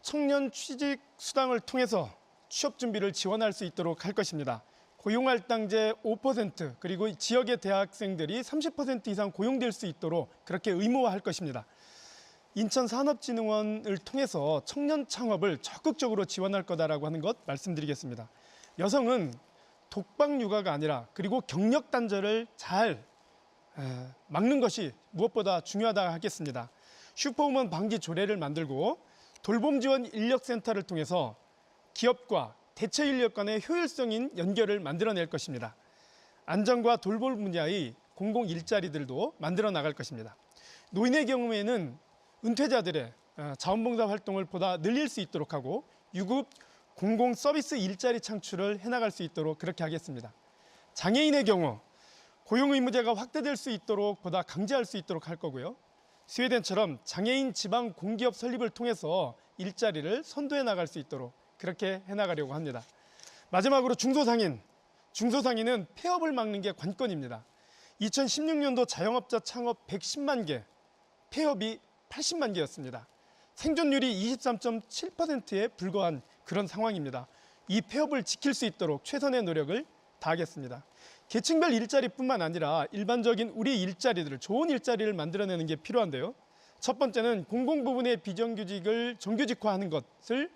청년 취직 수당을 통해서 취업 준비를 지원할 수 있도록 할 것입니다. 고용할당제 5% 그리고 지역의 대학생들이 30% 이상 고용될 수 있도록 그렇게 의무화할 것입니다. 인천산업진흥원을 통해서 청년 창업을 적극적으로 지원할 거다라고 하는 것 말씀드리겠습니다. 여성은 독박 육아가 아니라 그리고 경력 단절을 잘 막는 것이 무엇보다 중요하다 하겠습니다. 슈퍼우먼 방지 조례를 만들고 돌봄 지원 인력센터를 통해서 기업과 대체 인력 간의 효율적인 연결을 만들어낼 것입니다. 안전과 돌봄 분야의 공공 일자리들도 만들어 나갈 것입니다. 노인의 경우에는 은퇴자들의 자원봉사 활동을 보다 늘릴 수 있도록 하고 유급 공공 서비스 일자리 창출을 해나갈 수 있도록 그렇게 하겠습니다. 장애인의 경우 고용 의무제가 확대될 수 있도록 보다 강제할 수 있도록 할 거고요. 스웨덴처럼 장애인 지방 공기업 설립을 통해서 일자리를 선도해 나갈 수 있도록 그렇게 해나가려고 합니다. 마지막으로 중소상인은 폐업을 막는 게 관건입니다. 2016년도 자영업자 창업 110만 개, 폐업이 80만 개였습니다. 생존율이 23.7%에 불과한 그런 상황입니다. 이 폐업을 지킬 수 있도록 최선의 노력을 다하겠습니다. 계층별 일자리뿐만 아니라 일반적인 우리 일자리들을 좋은 일자리를 만들어내는 게 필요한데요. 첫 번째는 공공 부분의 비정규직을 정규직화하는 것을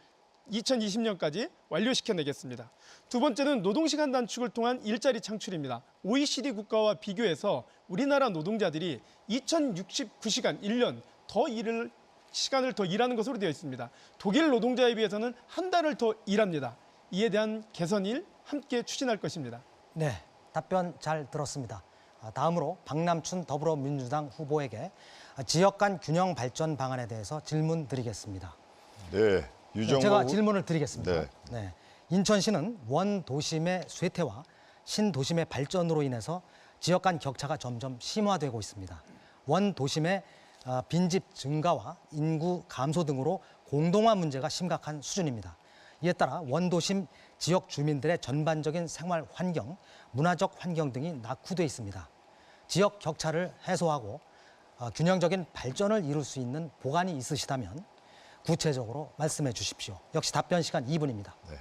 2020년까지 완료시켜내겠습니다. 두 번째는 노동시간 단축을 통한 일자리 창출입니다. OECD 국가와 비교해서 우리나라 노동자들이 2069시간 1년 시간을 더 일하는 것으로 되어 있습니다. 독일 노동자에 비해서는 한 달을 더 일합니다. 이에 대한 개선일 함께 추진할 것입니다. 네, 답변 잘 들었습니다. 다음으로 박남춘 더불어민주당 후보에게 지역 간 균형 발전 방안에 대해서 질문 드리겠습니다. 네, 제가 질문을 드리겠습니다. 네. 네. 인천시는 원도심의 쇠퇴와 신도심의 발전으로 인해서 지역 간 격차가 점점 심화되고 있습니다. 원도심의 빈집 증가와 인구 감소 등으로 공동화 문제가 심각한 수준입니다. 이에 따라 원도심 지역 주민들의 전반적인 생활 환경, 문화적 환경 등이 낙후돼 있습니다. 지역 격차를 해소하고 균형적인 발전을 이룰 수 있는 보관이 있으시다면 구체적으로 말씀해 주십시오. 역시 답변 시간 2분입니다. 네.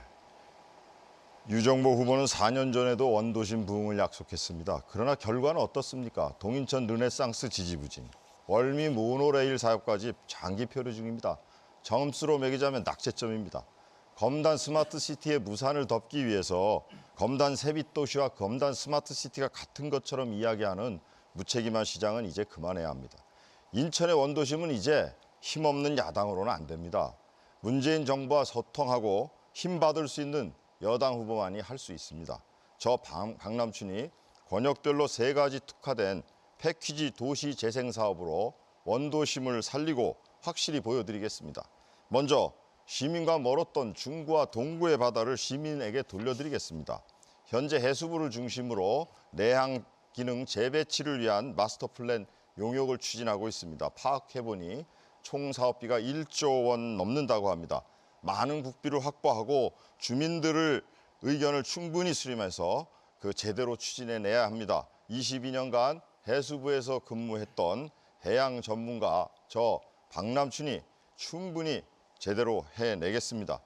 유정보 후보는 4년 전에도 원도심 부흥을 약속했습니다. 그러나 결과는 어떻습니까? 동인천 르네상스 지지부진, 월미 모노레일 사업까지 장기 표류 중입니다. 점수로 매기자면 낙제점입니다. 검단 스마트시티의 무산을 덮기 위해서 검단 세빛도시와 검단 스마트시티가 같은 것처럼 이야기하는 무책임한 시장은 이제 그만해야 합니다. 인천의 원도심은 이제 힘없는 야당으로는 안 됩니다. 문재인 정부와 소통하고 힘받을 수 있는 여당 후보만이 할 수 있습니다. 저 박남춘이 권역별로 3가지 특화된 패키지 도시 재생 사업으로 원도심을 살리고 확실히 보여드리겠습니다. 먼저 시민과 멀었던 중구와 동구의 바다를 시민에게 돌려드리겠습니다. 현재 해수부를 중심으로 내항 기능 재배치를 위한 마스터 플랜 용역을 추진하고 있습니다. 파악해보니 총 사업비가 1조 원 넘는다고 합니다. 많은 국비를 확보하고 주민들의 의견을 충분히 수렴해서 제대로 추진해내야 합니다. 22년간 해수부에서 근무했던 해양 전문가 저 박남춘이 충분히 제대로 해내겠습니다.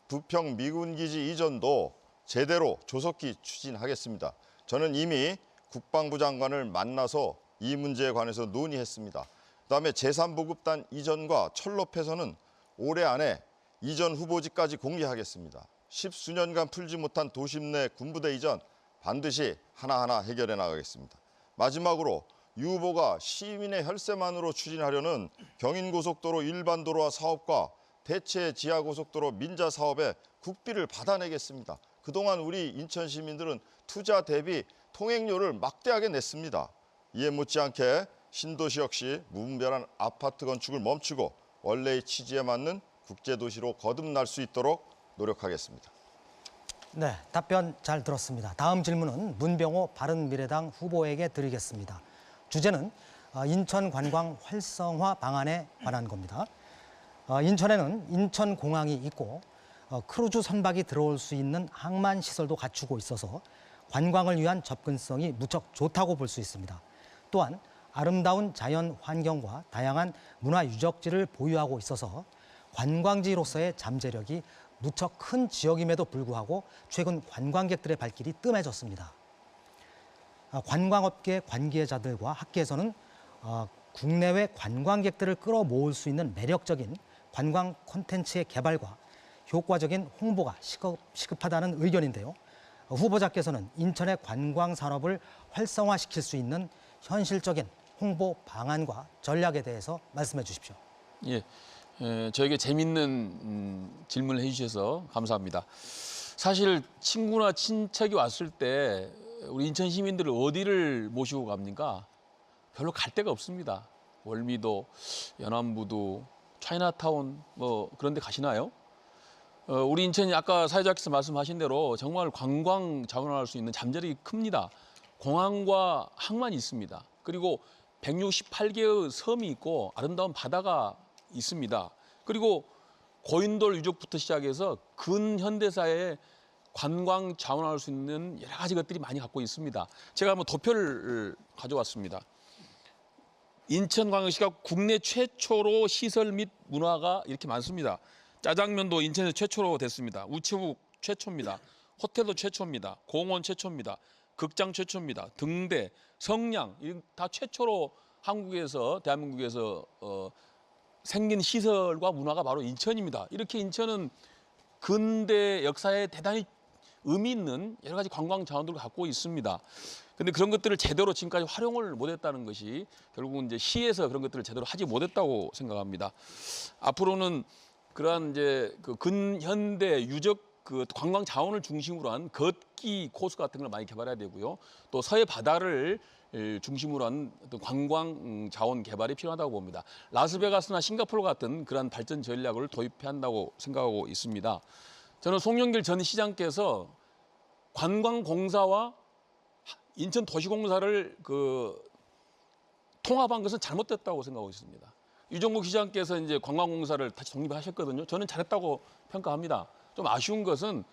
부평 미군기지 이전도 제대로 조속히 추진하겠습니다. 저는 이미 국방부 장관을 만나서 이 문제에 관해서 논의했습니다. 그다음에 제3보급단 이전과 철로 폐선은 올해 안에 이전 후보지까지 공개하겠습니다. 10수년간 풀지 못한 도심 내 군부대 이전 반드시 하나하나 해결해 나가겠습니다. 마지막으로 유 후보가 시민의 혈세만으로 추진하려는 경인고속도로 일반도로와 사업과 대체 지하고속도로 민자 사업에 국비를 받아내겠습니다. 그동안 우리 인천 시민들은 투자 대비 통행료를 막대하게 냈습니다. 이에 못지않게 신도시 역시 무분별한 아파트 건축을 멈추고 원래의 취지에 맞는 국제도시로 거듭날 수 있도록 노력하겠습니다. 네, 답변 잘 들었습니다. 다음 질문은 문병호 바른미래당 후보에게 드리겠습니다. 주제는 인천 관광 활성화 방안에 관한 겁니다. 인천에는 인천공항이 있고 크루즈 선박이 들어올 수 있는 항만 시설도 갖추고 있어서 관광을 위한 접근성이 무척 좋다고 볼 수 있습니다. 또한 아름다운 자연 환경과 다양한 문화 유적지를 보유하고 있어서 관광지로서의 잠재력이 무척 큰 지역임에도 불구하고 최근 관광객들의 발길이 뜸해졌습니다. 관광업계 관계자들과 학계에서는 국내외 관광객들을 끌어모을 수 있는 매력적인 관광 콘텐츠의 개발과 효과적인 홍보가 시급하다는 의견인데요. 후보자께서는 인천의 관광 산업을 활성화시킬 수 있는 현실적인 홍보 방안과 전략에 대해서 말씀해 주십시오. 예, 저에게 재밌는 질문을 해주셔서 감사합니다. 사실 친구나 친척이 왔을 때 우리 인천 시민들을 어디를 모시고 갑니까? 별로 갈 데가 없습니다. 월미도, 연안부두, 차이나타운 뭐 그런 데 가시나요? 우리 인천이 아까 사회자께서 말씀하신 대로 정말 관광 자원화할 수 있는 잠재력이 큽니다. 공항과 항만이 있습니다. 그리고 168개의 섬이 있고 아름다운 바다가 있습니다. 그리고 고인돌 유적부터 시작해서 근현대사의 관광 자원화할 수 있는 여러 가지 것들이 많이 갖고 있습니다. 제가 한번 도표를 가져왔습니다. 인천광역시가 국내 최초로 시설 및 문화가 이렇게 많습니다. 짜장면도 인천에서 최초로 됐습니다. 우체국 최초입니다. 호텔도 최초입니다. 공원 최초입니다. 극장 최초입니다. 등대, 성냥 다 최초로 한국에서 대한민국에서 생긴 시설과 문화가 바로 인천입니다. 이렇게 인천은 근대 역사에 대단히 의미 있는 여러 가지 관광 자원들을 갖고 있습니다. 근데 그런 것들을 제대로 지금까지 활용을 못했다는 것이 결국은 이제 시에서 그런 것들을 제대로 하지 못했다고 생각합니다. 앞으로는 그러한 이제 그 근현대 유적 그 관광 자원을 중심으로 한 걷기 코스 같은 걸 많이 개발해야 되고요. 또 서해 바다를 중심으로 한 어떤 관광 자원 개발이 필요하다고 봅니다. 라스베가스나 싱가포르 같은 그러한 발전 전략을 도입해야 한다고 생각하고 있습니다. 저는 송영길 전 시장께서 관광공사와 인천 도시공사를 통합한 것은 잘못됐다고 생각하고 있습니다. 유정국 시장께서 이제 관광공사를 다시 독립하셨거든요. 저는 잘했다고 평가합니다. 좀 아쉬운 것은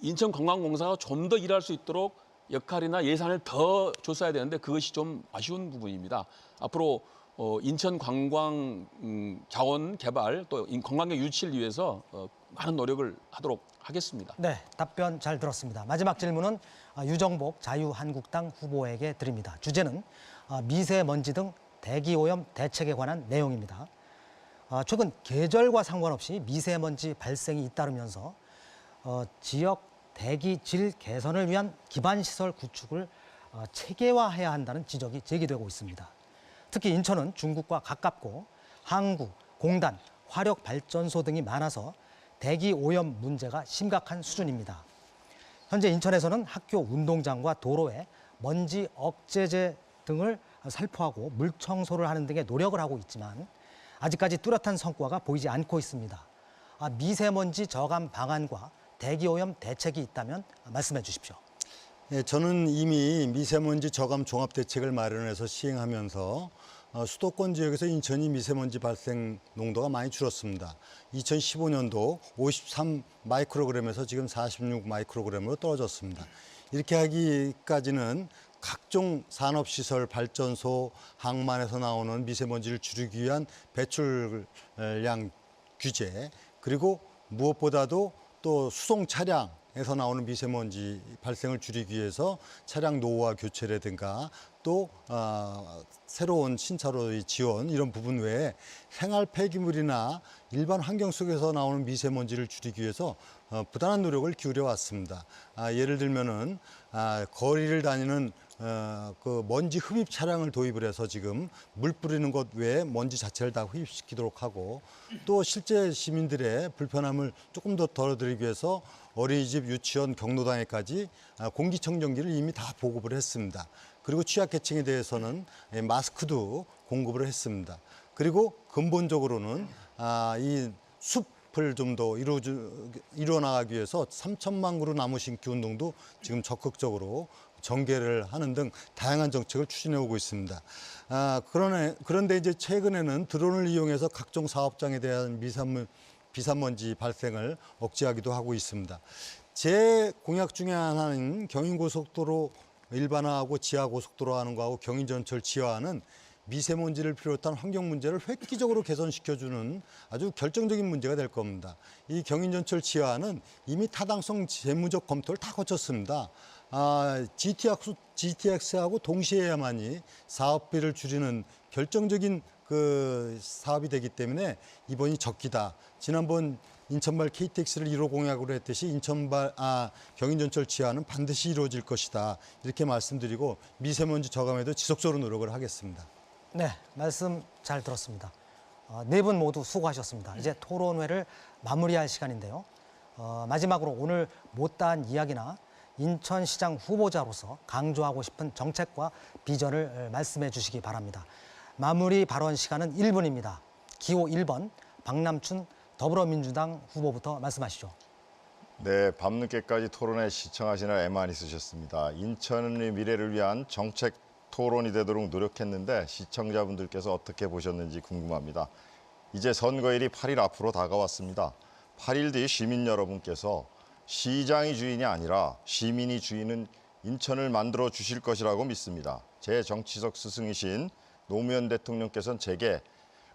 인천관광공사가 좀 더 일할 수 있도록 역할이나 예산을 더 줬어야 되는데 그것이 좀 아쉬운 부분입니다. 앞으로 인천 관광 자원 개발 또 관광객 유치를 위해서 많은 노력을 하도록 하겠습니다. 네, 답변 잘 들었습니다. 마지막 질문은 유정복 자유한국당 후보에게 드립니다. 주제는 미세먼지 등 대기오염 대책에 관한 내용입니다. 최근 계절과 상관없이 미세먼지 발생이 잇따르면서 지역 대기 질 개선을 위한 기반시설 구축을 체계화해야 한다는 지적이 제기되고 있습니다. 특히 인천은 중국과 가깝고 항구, 공단, 화력발전소 등이 많아서 대기 오염 문제가 심각한 수준입니다. 현재 인천에서는 학교 운동장과 도로에 먼지 억제제 등을 살포하고 물 청소를 하는 등의 노력을 하고 있지만 아직까지 뚜렷한 성과가 보이지 않고 있습니다. 미세먼지 저감 방안과 대기오염 대책이 있다면 말씀해 주십시오. 네, 저는 이미 미세먼지 저감 종합대책을 마련해서 시행하면서 수도권 지역에서 인천이 미세먼지 발생 농도가 많이 줄었습니다. 2015년도 53 마이크로그램에서 지금 46 마이크로그램으로 떨어졌습니다. 이렇게 하기까지는 각종 산업시설, 발전소, 항만에서 나오는 미세먼지를 줄이기 위한 배출량 규제, 그리고 무엇보다도 또 수송 차량에 차량에서 나오는 미세먼지 발생을 줄이기 위해서 차량 노후화 교체라든가 또 새로운 신차로의 지원 이런 부분 외에 생활 폐기물이나 일반 환경 속에서 나오는 미세먼지를 줄이기 위해서 부단한 노력을 기울여 왔습니다. 예를 들면은 거리를 다니는 그 먼지 흡입 차량을 도입을 해서 지금 물 뿌리는 것 외에 먼지 자체를 다 흡입시키도록 하고 또 실제 시민들의 불편함을 조금 더 덜어드리기 위해서 어린이집, 유치원, 경로당에까지 공기청정기를 이미 다 보급을 했습니다. 그리고 취약계층에 대해서는 마스크도 공급을 했습니다. 그리고 근본적으로는 이 숲을 좀 더 이루어나가기 위해서 3천만 그루 나무 심기 운동도 지금 적극적으로 전개를 하는 등 다양한 정책을 추진해 오고 있습니다. 그런데 이제 최근에는 드론을 이용해서 각종 사업장에 대한 비산먼지 발생을 억제하기도 하고 있습니다. 제 공약 중에 하나인 경인고속도로 일반화하고 지하고속도로 하는 거하고 경인전철 지하화는 미세먼지를 비롯한 환경 문제를 획기적으로 개선시켜주는 아주 결정적인 문제가 될 겁니다. 이 경인전철 지하화는 이미 타당성 재무적 검토를 다 거쳤습니다. GTX하고 동시에 해야만이 사업비를 줄이는 결정적인 그 사업이 되기 때문에 이번이 적기다. 지난번 인천발 KTX를 1호 공약으로 했듯이 경인전철 지하화는 반드시 이루어질 것이다. 이렇게 말씀드리고 미세먼지 저감에도 지속적으로 노력을 하겠습니다. 네, 말씀 잘 들었습니다. 네 분 모두 수고하셨습니다. 이제 토론회를 마무리할 시간인데요. 마지막으로 오늘 못다한 이야기나 인천시장 후보자로서 강조하고 싶은 정책과 비전을 말씀해 주시기 바랍니다. 마무리 발언 시간은 1분입니다. 기호 1번 박남춘 더불어민주당 후보부터 말씀하시죠. 네, 밤늦게까지 토론회 시청하시느라 애 많이 쓰셨습니다. 인천의 미래를 위한 정책 토론이 되도록 노력했는데 시청자분들께서 어떻게 보셨는지 궁금합니다. 이제 선거일이 8일 앞으로 다가왔습니다. 8일 뒤 시민 여러분께서 시장이 주인이 아니라 시민이 주인은 인천을 만들어 주실 것이라고 믿습니다. 제 정치적 스승이신 노무현 대통령께서는 제게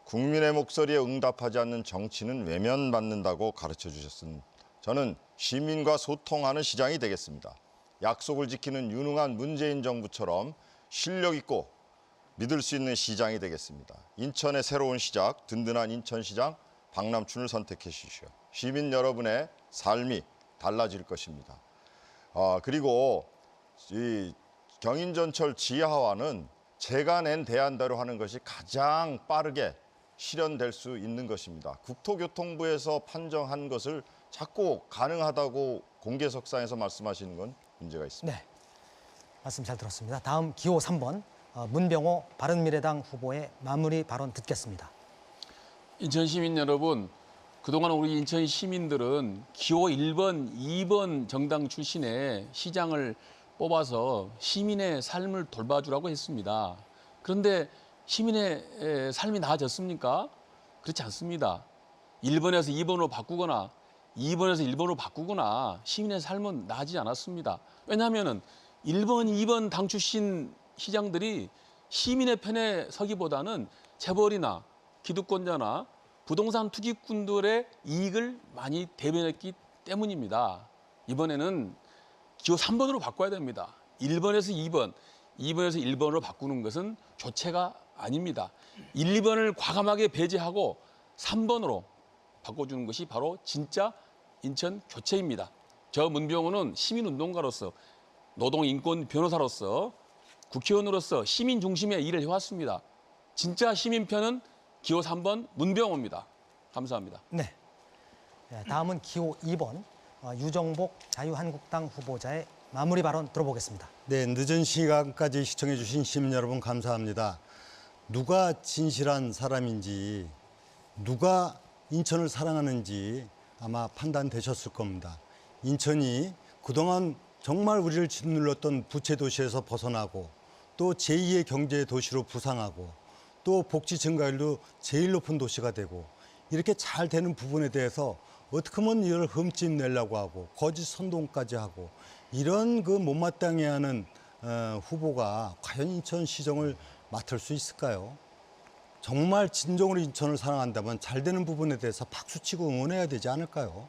국민의 목소리에 응답하지 않는 정치는 외면받는다고 가르쳐 주셨습니다. 저는 시민과 소통하는 시장이 되겠습니다. 약속을 지키는 유능한 문재인 정부처럼 실력 있고 믿을 수 있는 시장이 되겠습니다. 인천의 새로운 시작, 든든한 인천시장 박남춘을 선택해 주십시오. 시민 여러분의 삶이 달라질 것입니다. 그리고 이 경인전철 지하화는 제가 낸 대안대로 하는 것이 가장 빠르게 실현될 수 있는 것입니다. 국토교통부에서 판정한 것을 자꾸 가능하다고 공개석상에서 말씀하시는 건 문제가 있습니다. 네, 말씀 잘 들었습니다. 다음 기호 3번 문병호 바른미래당 후보의 마무리 발언 듣겠습니다. 인천 시민 여러분, 그동안 우리 인천 시민들은 기호 1번, 2번 정당 출신의 시장을 뽑아서 시민의 삶을 돌봐주라고 했습니다. 그런데 시민의 삶이 나아졌습니까? 그렇지 않습니다. 1번에서 2번으로 바꾸거나 2번에서 1번으로 바꾸거나 시민의 삶은 나아지지 않았습니다. 왜냐하면 1번, 2번 당 출신 시장들이 시민의 편에 서기보다는 재벌이나 기득권자나 부동산 투기꾼들의 이익을 많이 대변했기 때문입니다. 이번에는 기호 3번으로 바꿔야 됩니다. 1번에서 2번, 2번에서 1번으로 바꾸는 것은 교체가 아닙니다. 1, 2번을 과감하게 배제하고 3번으로 바꿔주는 것이 바로 진짜 인천 교체입니다. 저 문병호는 시민운동가로서 노동인권 변호사로서 국회의원으로서 시민 중심의 일을 해왔습니다. 진짜 시민 편은 기호 3번 문병호입니다. 감사합니다. 네, 다음은 기호 2번 유정복 자유한국당 후보자의 마무리 발언 들어보겠습니다. 네, 늦은 시간까지 시청해 주신 시민 여러분 감사합니다. 누가 진실한 사람인지 누가 인천을 사랑하는지 아마 판단되셨을 겁니다. 인천이 그동안 정말 우리를 짓눌렀던 부채 도시에서 벗어나고 또 제2의 경제 도시로 부상하고 또 복지 증가율도 제일 높은 도시가 되고 이렇게 잘 되는 부분에 대해서 어떻게 하면 이걸 흠집 내려고 하고 거짓 선동까지 하고 이런 그 못마땅해 하는 후보가 과연 인천시정을 맡을 수 있을까요? 정말 진정으로 인천을 사랑한다면 잘 되는 부분에 대해서 박수치고 응원해야 되지 않을까요?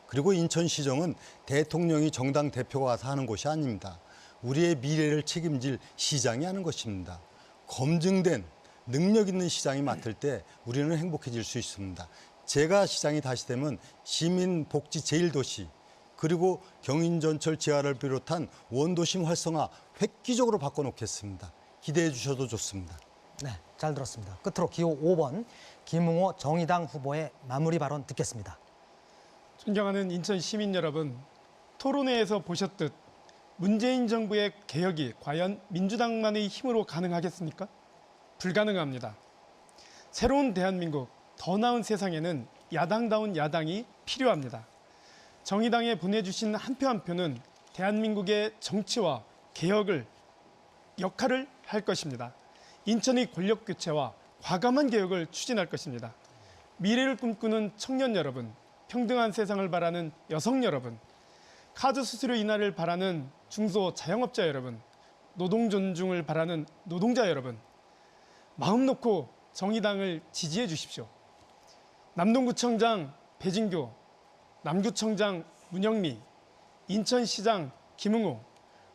그리고 인천시정은 대통령이 정당 대표가 와서 하는 곳이 아닙니다. 우리의 미래를 책임질 시장이 하는 것입니다. 검증된 능력 있는 시장이 맡을 때 우리는 행복해질 수 있습니다. 제가 시장이 다시 되면 시민복지 제1도시 그리고 경인전철 재활을 비롯한 원도심 활성화 획기적으로 바꿔놓겠습니다. 기대해 주셔도 좋습니다. 네, 잘 들었습니다. 끝으로 기호 5번 김웅호 정의당 후보의 마무리 발언 듣겠습니다. 존경하는 인천 시민 여러분, 토론회에서 보셨듯 문재인 정부의 개혁이 과연 민주당만의 힘으로 가능하겠습니까? 불가능합니다. 새로운 대한민국, 더 나은 세상에는 야당다운 야당이 필요합니다. 정의당에 보내주신 한 표 한 표는 대한민국의 정치와 개혁을 역할을 할 것입니다. 인천의 권력 교체와 과감한 개혁을 추진할 것입니다. 미래를 꿈꾸는 청년 여러분, 평등한 세상을 바라는 여성 여러분, 카드 수수료 인하를 바라는 중소 자영업자 여러분, 노동 존중을 바라는 노동자 여러분, 마음 놓고 정의당을 지지해 주십시오. 남동구청장 배진교, 남구청장 문영미, 인천시장 김웅호,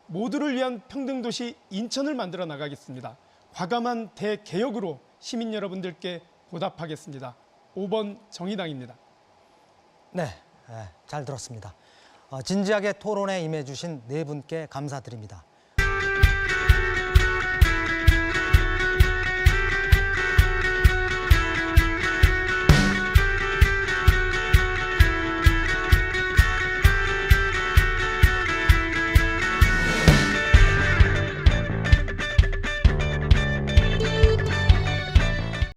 모두를 위한 평등도시 인천을 만들어 나가겠습니다. 과감한 대개혁으로 시민 여러분들께 보답하겠습니다. 5번 정의당입니다. 네, 잘 들었습니다. 진지하게 토론에 임해주신 네 분께 감사드립니다.